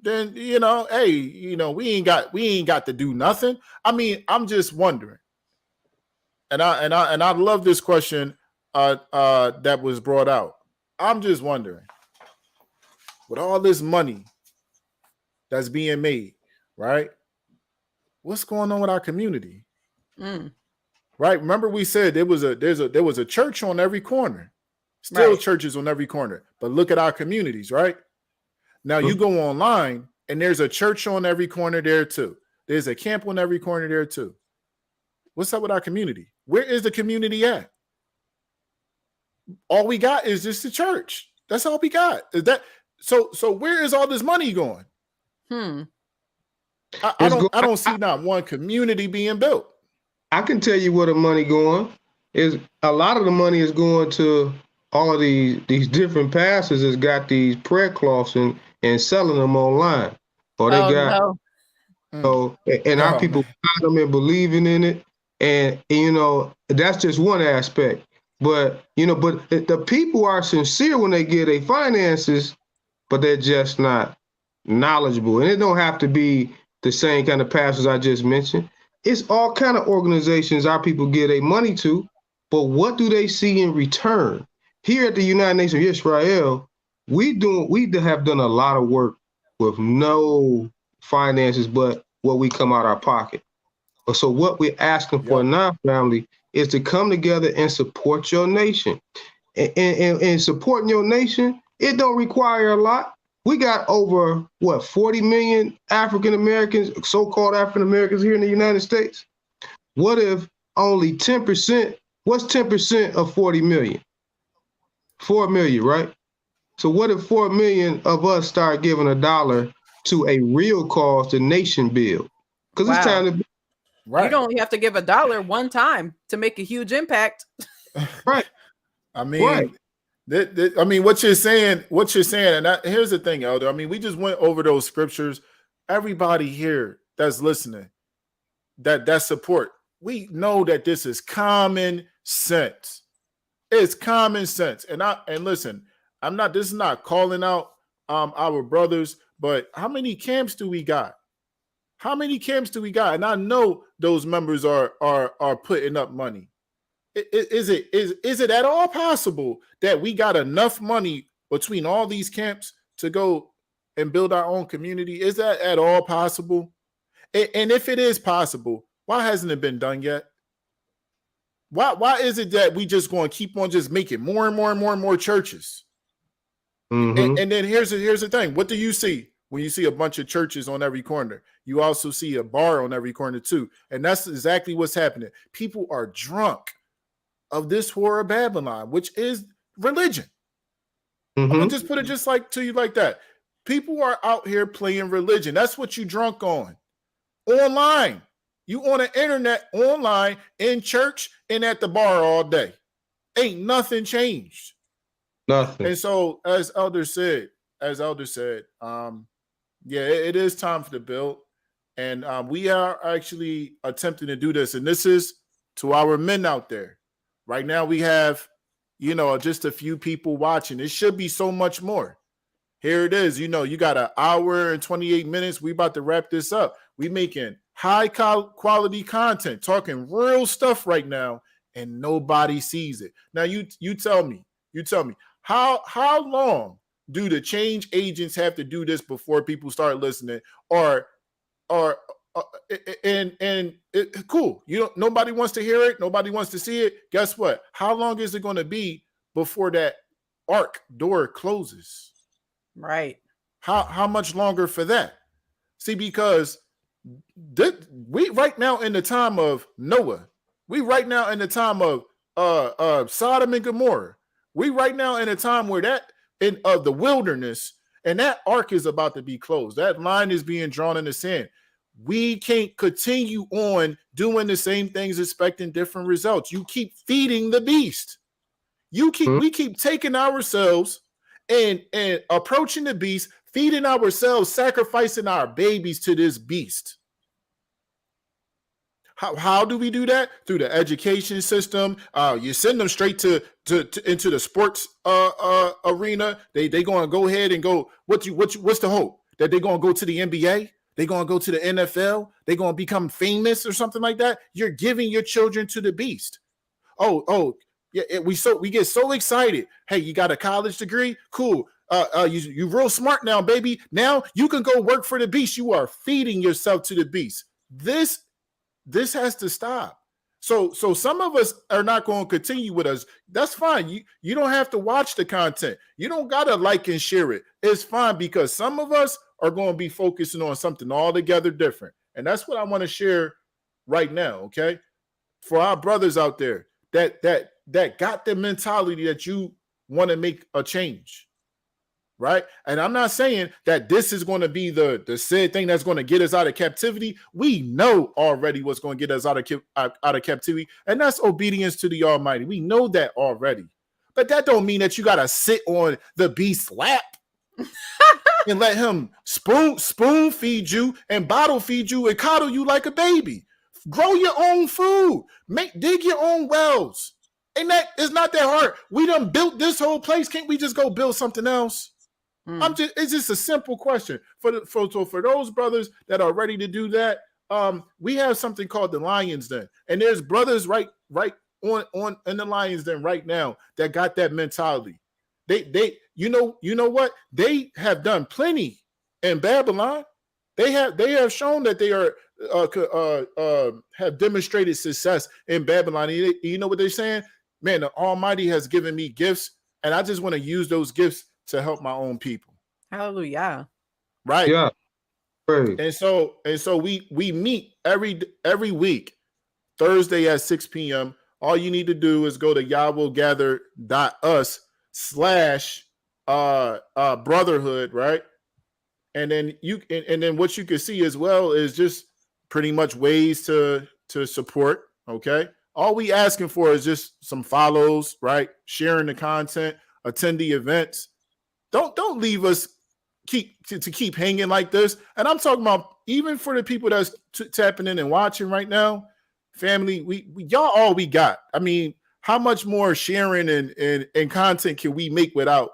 then we ain't got to do nothing. I mean, I'm just wondering, and I love this question that was brought out. I'm just wondering, with all this money that's being made, right? What's going on with our community? Right? Remember we said there was a church on every corner. Still churches on every corner. But look at our communities, right? Now you go online and there's a church on every corner there too. There's a camp on every corner there too. What's up with our community? Where is the community at? All we got is just the church. That's all we got. Is that so where is all this money going? I don't see not one community being built. I can tell you where the money going is. A lot of the money is going to all of these different pastors that's got these prayer cloths and selling them online. Or they and our people buy them and believing in it. And you know, that's just one aspect. But you know, but the people are sincere when they give their finances, but they're just not knowledgeable. And it don't have to be the same kind of pastors I just mentioned. It's all kind of organizations our people give their money to, but what do they see in return? Here at the United Nations of Yisrael, we have done a lot of work with no finances but what we come out our pocket. So what we're asking for now, family, is to come together and support your nation. And supporting your nation, it don't require a lot. We got over, 40 million African Americans, so-called African Americans here in the United States? What if only 10%, what's 10% of 40 million? 4 million, right? So what if 4 million of us start giving $1 to a real cause, the nation build? Because it's time to You don't have to give $1 one time to make a huge impact. Right. I mean, what you're saying, and here's the thing, Elder. I mean, we just went over those scriptures. Everybody here that's listening, that support, we know that this is common sense. It's common sense. And listen, this is not calling out our brothers, but how many camps do we got? How many camps do we got? And I know those members are putting up money. Is it at all possible that we got enough money between all these camps to go and build our own community? Is that at all possible? And if it is possible, why hasn't it been done yet? Why is it that we just going to keep on just making more and more and more and more churches? Mm-hmm. And then here's the thing. What do you see when you see a bunch of churches on every corner? You also see a bar on every corner too. And that's exactly what's happening. People are drunk of this whore of Babylon, which is religion. Mm-hmm. I'm gonna just put it just like to you like that. People are out here playing religion. That's what you drunk on. Online. You on the internet, online, in church, and at the bar all day. Ain't nothing changed. Nothing. And so, as Elder said, it is time for the build. And we are actually attempting to do this. And this is to our men out there. Right now, we have, just a few people watching. It should be so much more. Here it is. You got an hour and 28 minutes. We about to wrap this up. We making high quality content, talking real stuff right now, and nobody sees it. Now, you tell me, how long do the change agents have to do this before people start listening? Cool. Nobody wants to hear it. Nobody wants to see it. Guess what? How long is it going to be before that ark door closes? Right. How much longer for that? See, because we right now in the time of Noah. We right now in the time of Sodom and Gomorrah. We right now in a time where the wilderness, and that ark is about to be closed. That line is being drawn in the sand. We can't continue on doing the same things, expecting different results. You keep feeding the beast. We keep taking ourselves and approaching the beast, feeding ourselves, sacrificing our babies to this beast. How do we do that? Through the education system. You send them straight to into the sports arena. They going to go ahead and go. What's the hope? That they're going to go to the NBA? They're going to go to the NFL? They're going to become famous or something like that? You're giving your children to the beast. Yeah. We get so excited. Hey, you got a college degree? Cool. You real smart now, baby. Now you can go work for the beast. You are feeding yourself to the beast. This has to stop. So some of us are not going to continue with us. That's fine. You don't have to watch the content. You don't got to like and share it. It's fine, because some of us are going to be focusing on something altogether different. And that's what I want to share right now, okay? For our brothers out there that got the mentality that you want to make a change, right? And I'm not saying that this is going to be the said thing that's going to get us out of captivity. We know already what's going to get us out of captivity, and that's obedience to the Almighty. We know that already. But that don't mean that you got to sit on the beast's lap and let him spoon feed you and bottle feed you and coddle you like a baby. Grow your own food. Dig your own wells. And that is not that hard. We done built this whole place. Can't we just go build something else? It's just a simple question. For those brothers that are ready to do that, we have something called the Lions Den. And there's brothers right on in the Lions Den right now that got that mentality. They you know what? They have done plenty in Babylon. They have shown that they are have demonstrated success in Babylon. And you know what they're saying? Man, the Almighty has given me gifts, and I just want to use those gifts to help my own people. Hallelujah. Right. Yeah. Right. And so we meet every week, Thursday at 6 p.m. All you need to do is go to yahwillgather.us/brotherhood, right? And then what you can see as well is just pretty much ways to support. Okay. All we asking for is just some follows, right? Sharing the content, attend the events. Don't leave us keep hanging like this. And I'm talking about even for the people that's tapping in and watching right now, family, we y'all all we got. I mean, how much more sharing and content can we make without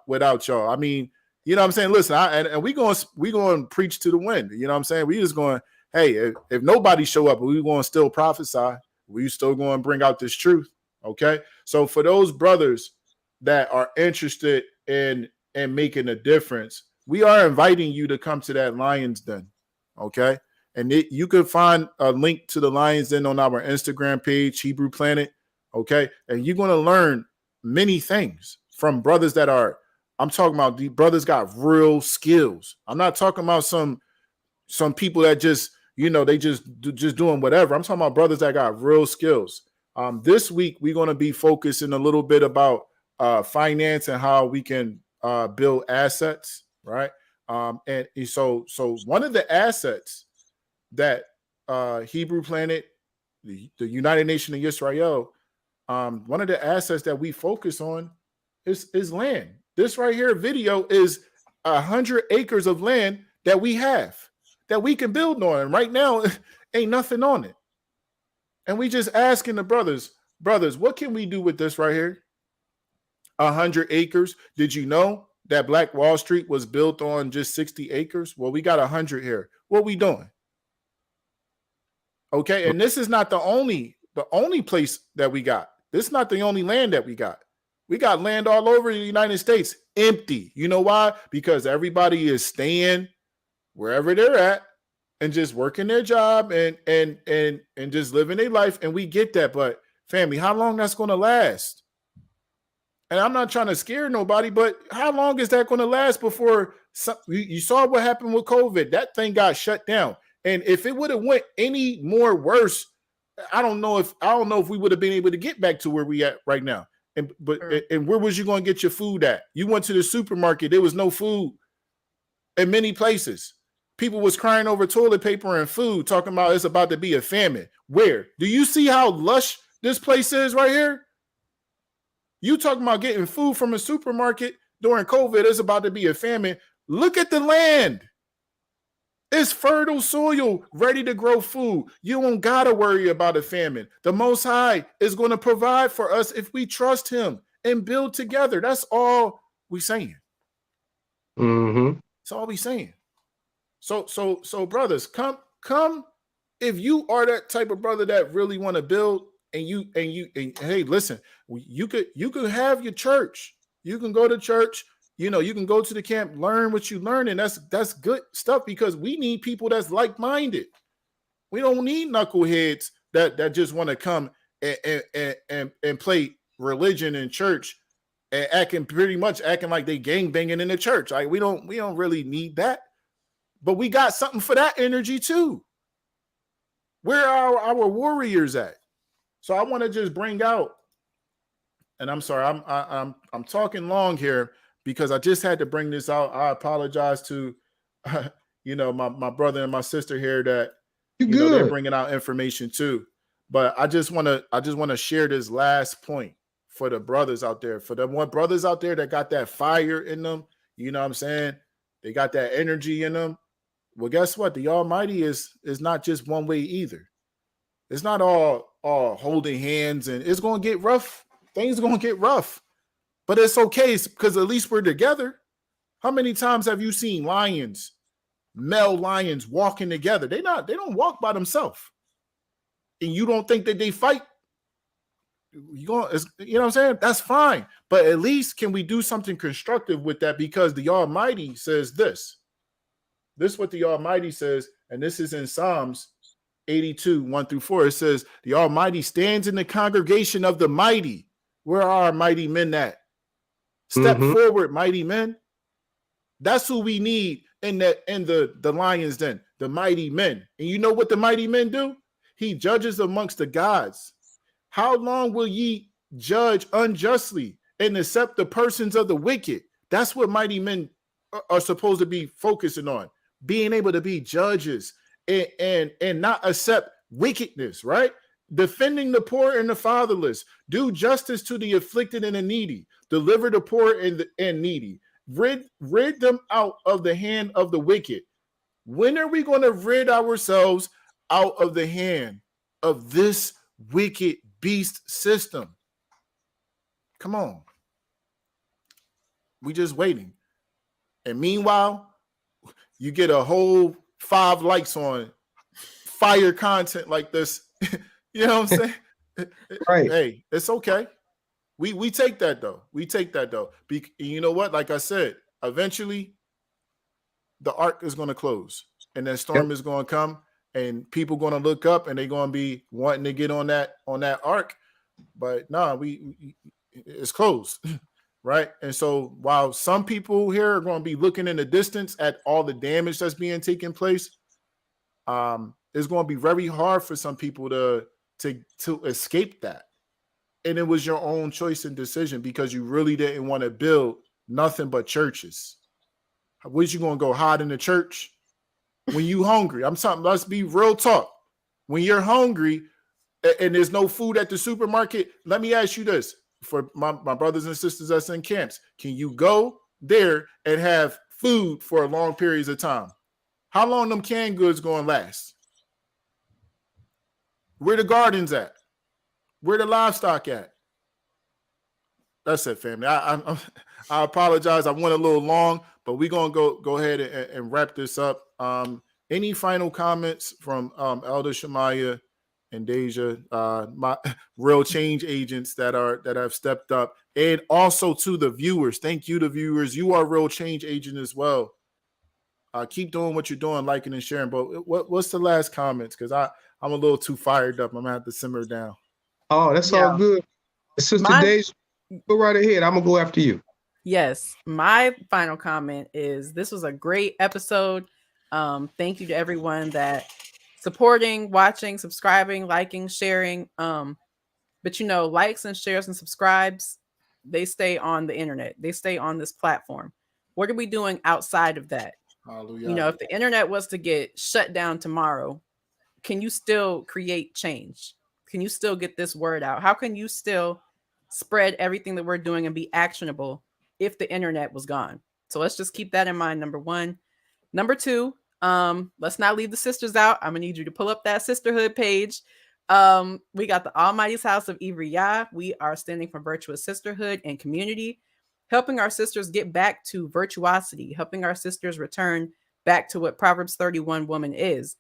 y'all? I mean, you know what I'm saying? Listen, and we going to preach to the wind. You know what I'm saying? We just going, hey, if nobody show up, we going to still prophesy. We still going to bring out this truth. Okay. So for those brothers that are interested in making a difference, we are inviting you to come to that Lions Den. Okay. And you can find a link to the Lions Den on our Instagram page, Hebrew Planet. Okay. And you're going to learn many things from brothers that are, I'm talking about the brothers got real skills. I'm not talking about some people that just, they just doing whatever. I'm talking about brothers that got real skills. This week, we're going to be focusing a little bit about finance and how we can build assets, right? And so one of the assets that Hebrew Planet, the United Nation of Yisrael, one of the assets that we focus on is land. This right here video is 100 acres of land that we have that we can build on. And right now, ain't nothing on it. And we just asking the brothers, what can we do with this right here? 100 acres. Did you know that Black Wall Street was built on just 60 acres? Well, we got 100 here. What we doing? Okay, and this is not the only place that we got. This is not the only land that we got. We got land all over the United States empty. You know why? Because everybody is staying wherever they're at and just working their job and just living their life. And we get that, but family, how long that's going to last? And I'm not trying to scare nobody, but how long is that going to last before you saw what happened with COVID? That thing got shut down. And if it would have went any more worse, I don't know if we would have been able to get back to where we at right now. And where was you going to get your food at? You went to the supermarket, there was no food in many places. People was crying over toilet paper and food, talking about it's about to be a famine. Where? Do you see how lush this place is right here? You talking about getting food from a supermarket during COVID, it's about to be a famine. Look at the land. It's fertile soil, ready to grow food. You don't got to worry about a famine. The Most High is going to provide for us if we trust him and build together. That's all we're saying. Mm-hmm. That's all we're saying. So brothers, come. If you are that type of brother that really want to build, and hey, listen, you could have your church. You can go to church. You can go to the camp, learn what you learn, and that's good stuff because we need people that's like-minded. We don't need knuckleheads that just want to come and play religion in church and acting like they gangbanging in the church. Like we don't really need that. But we got something for that energy too. Where are our warriors at? So I want to just bring out, and I'm sorry, I'm talking long here because I just had to bring this out. I apologize to, my brother and my sister here that they're bringing out information too. But I just want to share this last point for the brothers out there, for the brothers out there that got that fire in them. You know what I'm saying? They got that energy in them. Well, guess what? The Almighty is not just one way either. It's not all holding hands, and it's going to get rough. Things are going to get rough, but it's okay because at least we're together. How many times have you seen lions, male lions, walking together? They don't walk by themselves, and you don't think that they fight. You know what I'm saying? That's fine, but at least can we do something constructive with that? Because the Almighty says this. This is what the Almighty says, and this is in Psalms 82, 1-4. It says, the Almighty stands in the congregation of the mighty. Where are our mighty men at? Step forward, mighty men. That's who we need in the lions den, the mighty men. And you know what the mighty men do? He judges amongst the gods. How long will ye judge unjustly and accept the persons of the wicked? That's what mighty men are supposed to be focusing on, being able to be judges and not accept wickedness, right? Defending the poor and the fatherless, do justice to the afflicted and the needy, deliver the poor and needy, rid them out of the hand of the wicked. When are we going to rid ourselves out of the hand of this wicked beast system? Come on. We just waiting. And meanwhile, you get a whole 5 likes on fire content like this. You know what I'm saying? Right. Hey, it's okay. We take that though. You know what? Like I said, eventually the arc is going to close and that storm is going to come and people going to look up and they're going to be wanting to get on that arc. But it's closed. Right. And so while some people here are going to be looking in the distance at all the damage that's being taken place, it's going to be very hard for some people to escape that. And it was your own choice and decision because you really didn't want to build nothing but churches. Where's you going to go hide in the church when you hungry? Let's be real talk. When you're hungry and there's no food at the supermarket, let me ask you this. For my brothers and sisters that's in camps, can you go there and have food for long periods of time? How long them canned goods going to last? Where the gardens at? Where the livestock at? That's it, family. I apologize. I went a little long, but we're going to go ahead and wrap this up. Any final comments from Elder Shamayah and Deja, my real change agents that have stepped up, and also to the viewers. Thank you, the viewers. You are real change agent as well. Keep doing what you're doing, liking and sharing. But what's the last comments? Because I'm a little too fired up. I'm gonna have to simmer down. Oh, that's all good. Sister Deja, go right ahead. I'm gonna go after you. Yes, my final comment is this was a great episode. Thank you to everyone that supporting, watching, subscribing, liking, sharing. But likes and shares and subscribes, they stay on the internet. They stay on this platform. What are we doing outside of that? Hallelujah. If the internet was to get shut down tomorrow, can you still create change? Can you still get this word out? How can you still spread everything that we're doing and be actionable if the internet was gone? So let's just keep that in mind, number one. Number two, let's not leave the sisters out. I'm gonna need you to pull up that sisterhood page. We got the Almighty's House of Yisrael. We are standing for virtuous sisterhood and community, helping our sisters get back to virtuosity, helping our sisters return back to what Proverbs 31 woman is.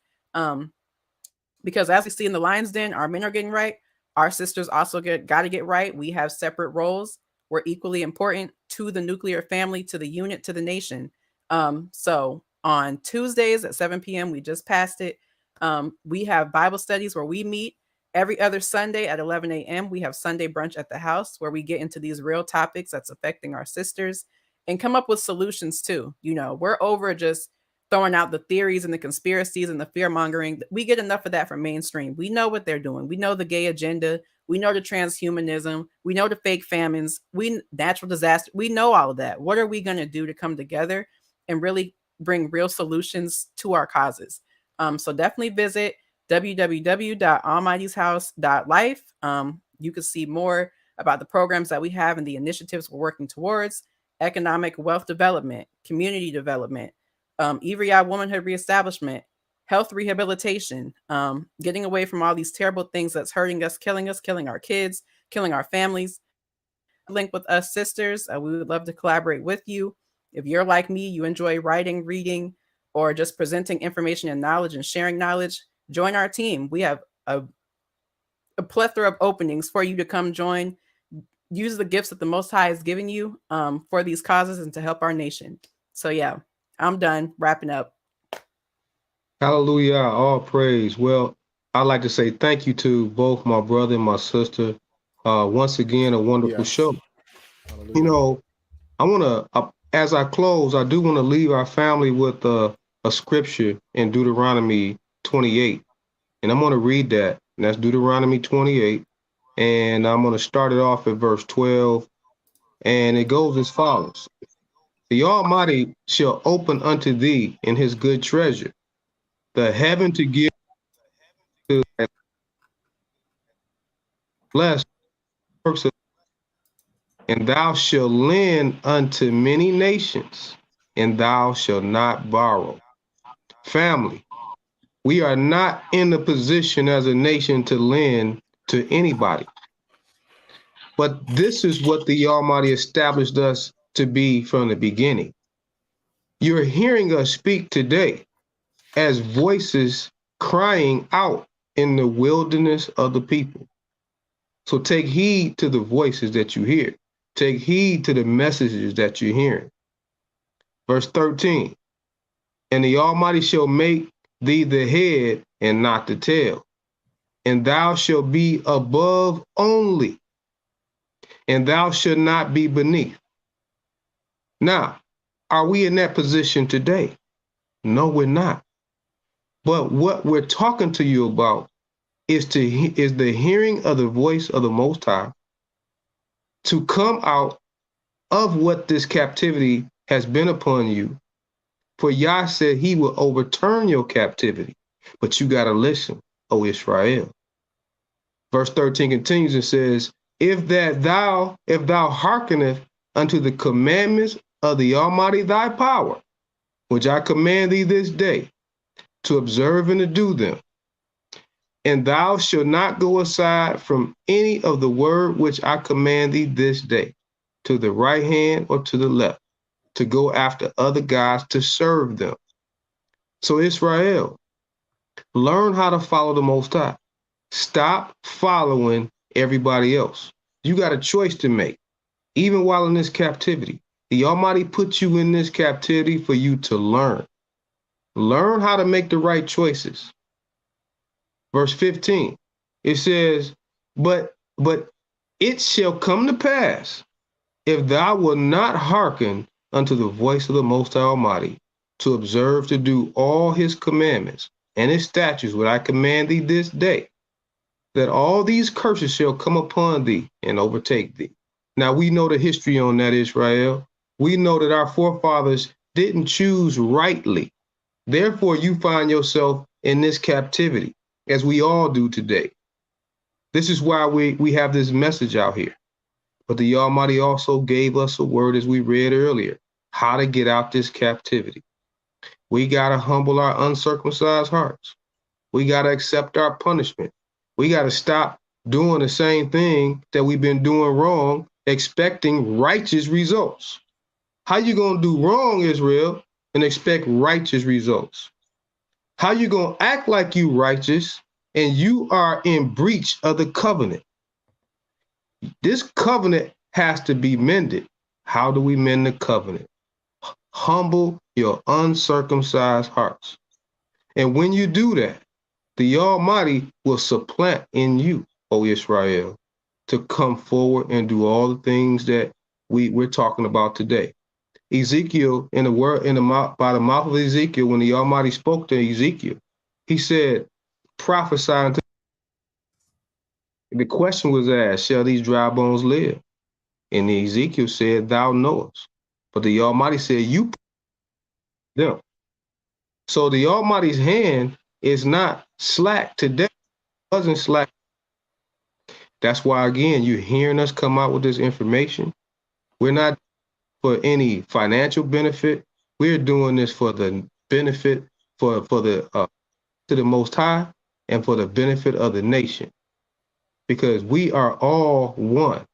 Because as we see in the Lion's Den, our men are getting right. Our sisters also got to get right. We have separate roles. We're equally important to the nuclear family, to the unit, to the nation. So on Tuesdays at 7 p.m., we just passed it. We have Bible studies where we meet every other Sunday at 11 a.m. We have Sunday brunch at the house where we get into these real topics that's affecting our sisters and come up with solutions too. We're over just throwing out the theories and the conspiracies and the fear mongering. We get enough of that from mainstream. We know what they're doing. We know the gay agenda. We know the transhumanism. We know the fake famines. We natural disaster. We know all of that. What are we going to do to come together and really bring real solutions to our causes? So definitely visit www.almighty'shouse.life. You can see more about the programs that we have and the initiatives we're working towards: economic wealth development, community development, EVRI womanhood reestablishment, health rehabilitation, getting away from all these terrible things that's hurting us, killing our kids, killing our families. Link with us sisters. We would love to collaborate with you. If you're like me, you enjoy writing, reading, or just presenting information and knowledge and sharing knowledge, join our team. We have a plethora of openings for you to come join. Use the gifts that the Most High has given you for these causes and to help our nation. So yeah, I'm done wrapping up. Hallelujah, all praise. Well, I'd like to say thank you to both my brother and my sister. Once again, a wonderful show. Hallelujah. You know, I want to, as I close, I do want to leave our family with a scripture in Deuteronomy 28. And I'm going to read that. And that's Deuteronomy 28. And I'm going to start it off at verse 12. And it goes as follows. The Almighty shall open unto thee in his good treasure, the heaven to give to bless works of, and thou shalt lend unto many nations, and thou shalt not borrow. Family, we are not in a position as a nation to lend to anybody. But this is what the Almighty established us to be from the beginning. You're hearing us speak today as voices crying out in the wilderness of the people. So take heed to the voices that you hear. Take heed to the messages that you're hearing. Verse 13, and the Almighty shall make thee the head and not the tail, and thou shalt be above only, and thou shalt not be beneath. Now, are we in that position today? No, we're not. But what we're talking to you about is the hearing of the voice of the Most High to come out of what this captivity has been upon you. For Yah said he will overturn your captivity, but you got to listen, O Israel. Verse 13 continues and says, if thou hearkeneth unto the commandments of the Almighty thy power, which I command thee this day, to observe and to do them, and thou shalt not go aside from any of the word which I command thee this day, to the right hand or to the left, to go after other gods to serve them. So Israel, learn how to follow the Most High. Stop following everybody else. You got a choice to make, even while in this captivity. The Almighty put you in this captivity for you to learn. Learn how to make the right choices. Verse 15, it says, but it shall come to pass, if thou wilt not hearken unto the voice of the Most High Almighty, to observe to do all his commandments and his statutes, what I command thee this day, that all these curses shall come upon thee and overtake thee. Now we know the history on that, Israel. We know that our forefathers didn't choose rightly. Therefore, you find yourself in this captivity, as we all do today. This is why we have this message out here. But the Almighty also gave us a word, as we read earlier, how to get out this captivity. We got to humble our uncircumcised hearts. We got to accept our punishment. We got to stop doing the same thing that we've been doing wrong, expecting righteous results. How you going to do wrong, Israel, and expect righteous results? How you going to act like you righteous and you are in breach of the covenant? This covenant has to be mended. How do we mend the covenant? Humble your uncircumcised hearts. And when you do that, the Almighty will supplant in you, O Israel, to come forward and do all the things that we're talking about today. Ezekiel, in the word, by the mouth of Ezekiel, when the Almighty spoke to Ezekiel, he said, prophesy unto. The question was asked, shall these dry bones live? And Ezekiel said, thou knowest. But the Almighty said, you them. So the Almighty's hand is not slack today. It wasn't slack. That's why, again, you're hearing us come out with this information. We're not for any financial benefit. We're doing this for the benefit for the to the Most High and for the benefit of the nation, because we are all one.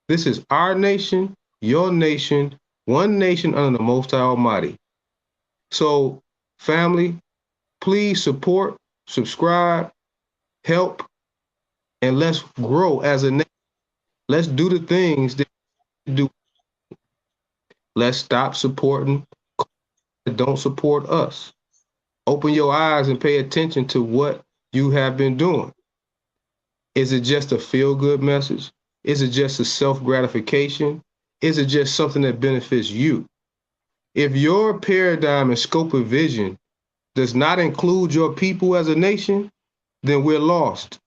This is our nation, your nation, one nation under the Most High Almighty. So, family, please support, subscribe, help, and let's grow as a nation. Let's do the things that we do. Let's stop supporting that don't support us. Open your eyes and pay attention to what you have been doing. Is it just a feel-good message? Is it just a self-gratification? Is it just something that benefits you? If your paradigm and scope of vision does not include your people as a nation, then we're lost.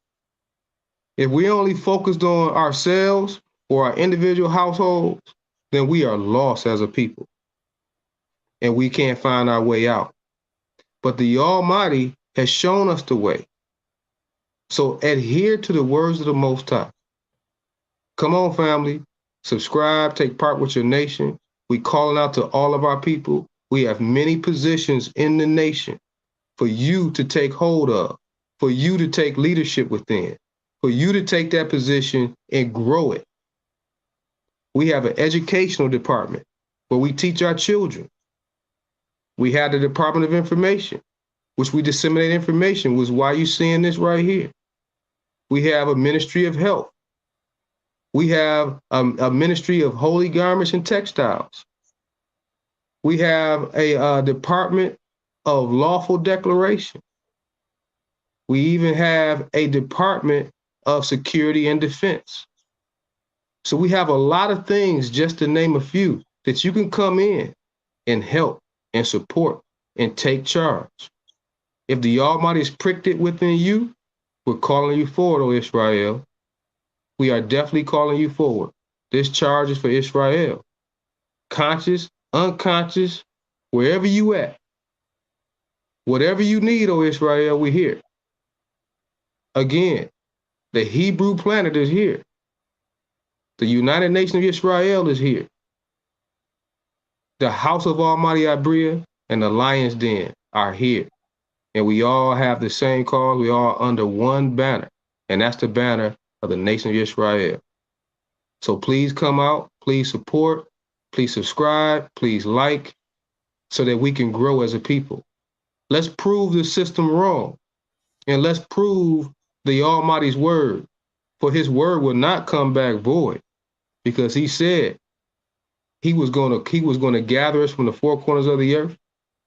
If we only focused on ourselves or our individual households, then we are lost as a people, and we can't find our way out. But the Almighty has shown us the way. So adhere to the words of the Most High. Come on, family. Subscribe, take part with your nation. We calling out to all of our people. We have many positions in the nation for you to take hold of, for you to take leadership within, for you to take that position and grow it. We have an educational department where we teach our children. We have the Department of Information, which we disseminate information, was why you're seeing this right here. We have a Ministry of Health. We have a Ministry of Holy Garments and Textiles. We have a Department of Lawful Declaration. We even have a Department of Security and Defense. So we have a lot of things, just to name a few, that you can come in and help and support and take charge. If the Almighty's pricked it within you, we're calling you forward, O Israel. We are definitely calling you forward. This charge is for Israel. Conscious, unconscious, wherever you at. Whatever you need, O Israel, we're here. Again, the Hebrew planet is here. The United Nations of Israel is here. The House of Almighty Abria and the Lion's Den are here. And we all have the same cause. We all under one banner. And that's the banner of the nation of Israel. So please come out. Please support. Please subscribe. Please like, so that we can grow as a people. Let's prove the system wrong. And let's prove the Almighty's word. For his word will not come back void. Because he said he was going to gather us from the four corners of the earth,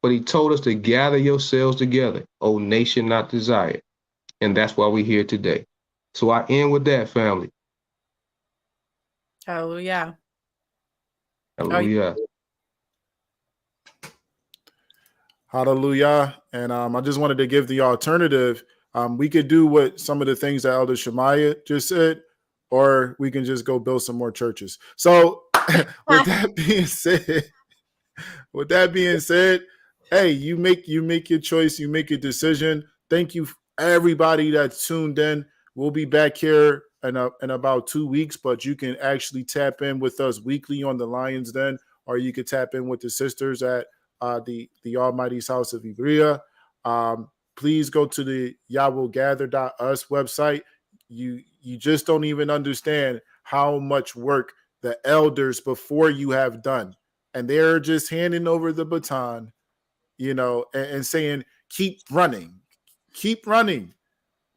but he told us to gather yourselves together, O nation not desired. And that's why we're here today. So I end with that, family. Hallelujah. Hallelujah. Hallelujah. And I just wanted to give the alternative. We could do what some of the things that Elder Shamayah just said, or we can just go build some more churches. So with that being said, hey, you make your choice, you make your decision. Thank you everybody that's tuned in. We'll be back here in about 2 weeks, but you can actually tap in with us weekly on the Lions Den, or you could tap in with the sisters at the Almighty's House of Ibria. Please go to the Yawitazah.us website. You just don't even understand how much work the elders before you have done. And they're just handing over the baton, and saying, keep running,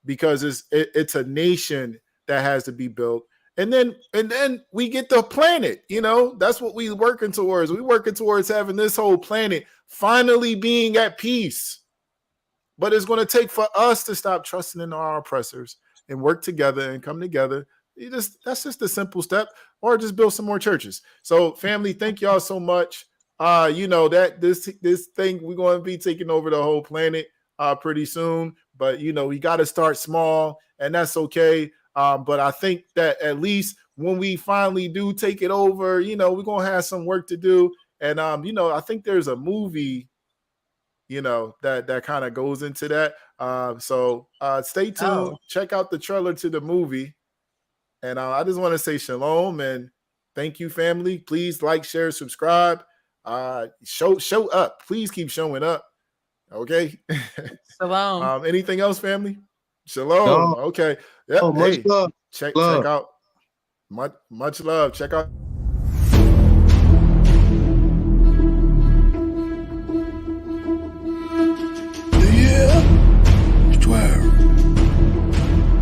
because it's a nation that has to be built. And then we get the planet, that's what we're working towards. We're working towards having this whole planet finally being at peace. But it's going to take for us to stop trusting in our oppressors and work together and come together. That's just a simple step, or just build some more churches. So family, thank y'all so much. that this thing, we're going to be taking over the whole planet pretty soon. But, we got to start small, and that's okay. But I think that at least when we finally do take it over, we're going to have some work to do. And, I think there's a movie, that kind of goes into that. So stay tuned. Oh. Check out the trailer to the movie. And I just want to say shalom and thank you, family. Please like, share, subscribe. Show up. Please keep showing up. Okay. Shalom. Anything else, family? Shalom. No. Okay. Yep. Oh, much love. Check Love. out. Much love. Check out. Yeah, 12.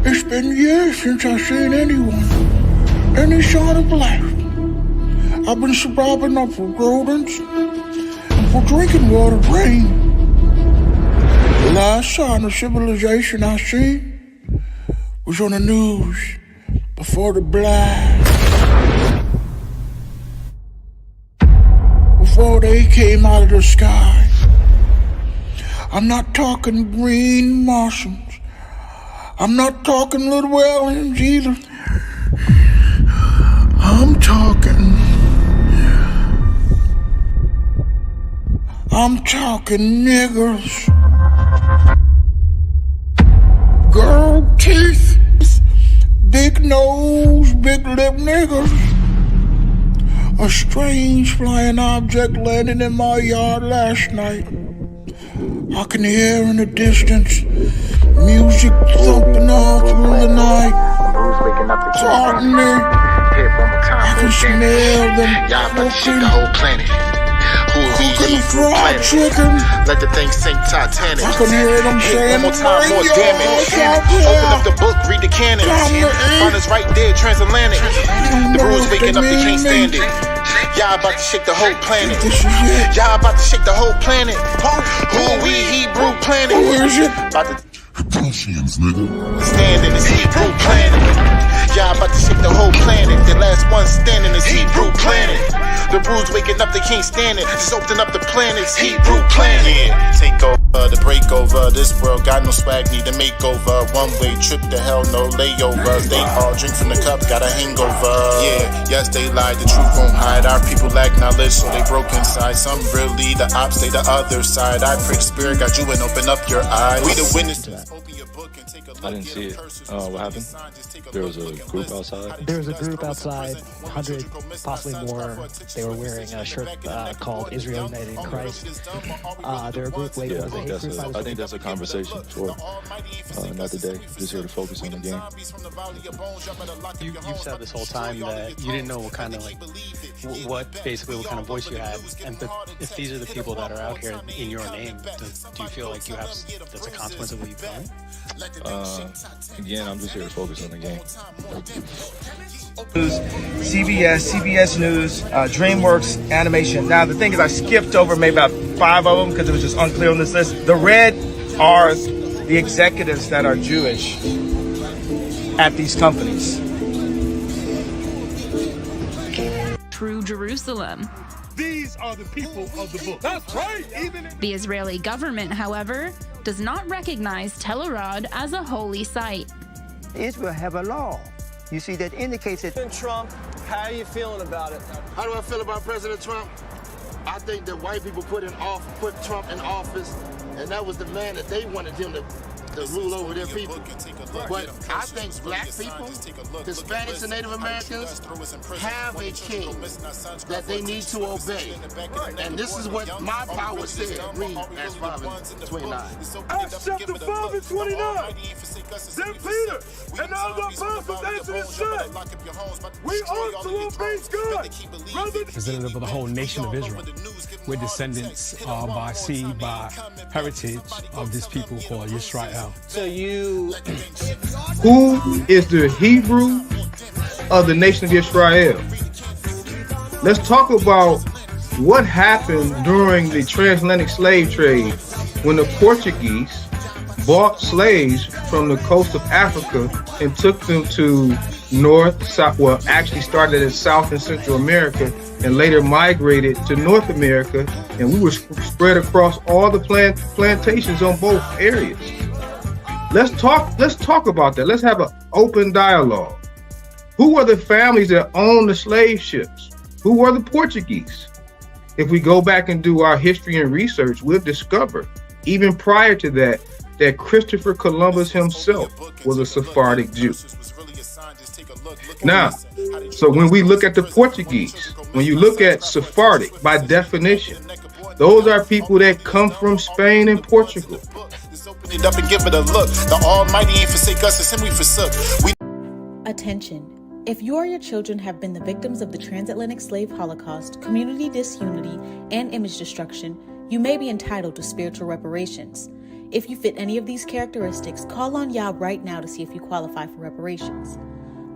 It's been years since I've seen anyone any sort of life. I've been surviving off of rodents and for drinking water rain. The last sign of civilization I see was on the news before the blast. Before they came out of the sky. I'm not talking green Martians. I'm not talking little aliens either. I'm talking niggers. Girl teeth, big nose, big lip niggers. A strange flying object landed in my yard last night. I can hear in the distance music thumping all through the night. Talking me. I can smell them cooking. The whole planet. Who we eat fried chicken. Let the thing sink Titanic. I can hear them saying, one more time, more damage. Open up the book, read the canon. Find us right there, transatlantic. The rules waking up, they can't stand it. Y'all about to shake the whole planet. Y'all about to shake the whole planet. Who are we, Hebrew planet? Who is it? About to Prussians, nigga. stand in this Hebrew planet. Y'all about to shake the whole planet. The last one standing is Hebrew planet. The brew's waking up, they can't stand it. Just open up the planets, Hebrew planet. Yeah, take over, the breakover. This world got no swag, need a makeover. One way trip to hell, no layovers. They all drink from the cup, got a hangover. Yeah, yes, they lied, the truth won't hide. Our people lack knowledge, so they broke inside. Some really, the ops, they the other side. I pray the spirit got you and open up your eyes. We the witnesses. I didn't see it. What happened? There was a group outside? There was a group outside, 100, possibly more. They were wearing a shirt called Israel United in Christ. They're a group labeled as a hate group. I think that's a conversation for another day. Just here to focus on the game. You've said this whole time that you didn't know what kind of what kind of voice you had, and if these are the people that are out here in your name, do you feel like that's a consequence of what you've done? Again, I'm just here to focus on the game. CBS News, DreamWorks Animation. Now, the thing is, I skipped over maybe about 5 of them because it was just unclear on this list. The red are the executives that are Jewish at these companies. True Jerusalem. These are the people of the book. That's right. The Israeli government, however, does not recognize Tel Arad as a holy site. Israel have a law, you see, that indicates that. Trump, how are you feeling about it? How do I feel about President Trump? I think that white people put Trump in office, and that was the man that they wanted him to rule over their people. But I think black people, Hispanics and Native Americans have a king that they need to obey. And this is what my power said. Read Acts 5:29. Acts chapter 5 and 29. Then Peter and all the apostles answered and said, we ought to obey God. Representative of the whole nation of Israel. We're descendants by seed, by heritage of this people called Yisrael. So you... Who is the Hebrew of the nation of Israel? Let's talk about what happened during the transatlantic slave trade when the Portuguese bought slaves from the coast of Africa and took them to North, South, well, actually started in South and Central America and later migrated to North America, and we were spread across all the plantations on both areas. Let's talk about that. Let's have an open dialogue. Who were the families that owned the slave ships? Who were the Portuguese? If we go back and do our history and research, we'll discover, even prior to that, that Christopher Columbus himself was a Sephardic Jew. Now, so when we look at the Portuguese, when you look at Sephardic, by definition, those are people that come from Spain and Portugal. It up and give it a look. The Almighty ain't forsake us, it's Him we forsook. Attention. If you or your children have been the victims of the transatlantic slave holocaust, community disunity, and image destruction, you may be entitled to spiritual reparations. If you fit any of these characteristics, call on Yah right now to see if you qualify for reparations.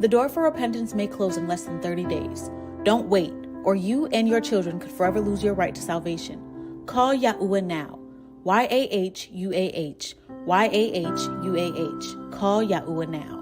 The door for repentance may close in less than 30 days. Don't wait, or you and your children could forever lose your right to salvation. Call Yahuwah now. YAHUAH. YAHUAH. Call Yahuwah now.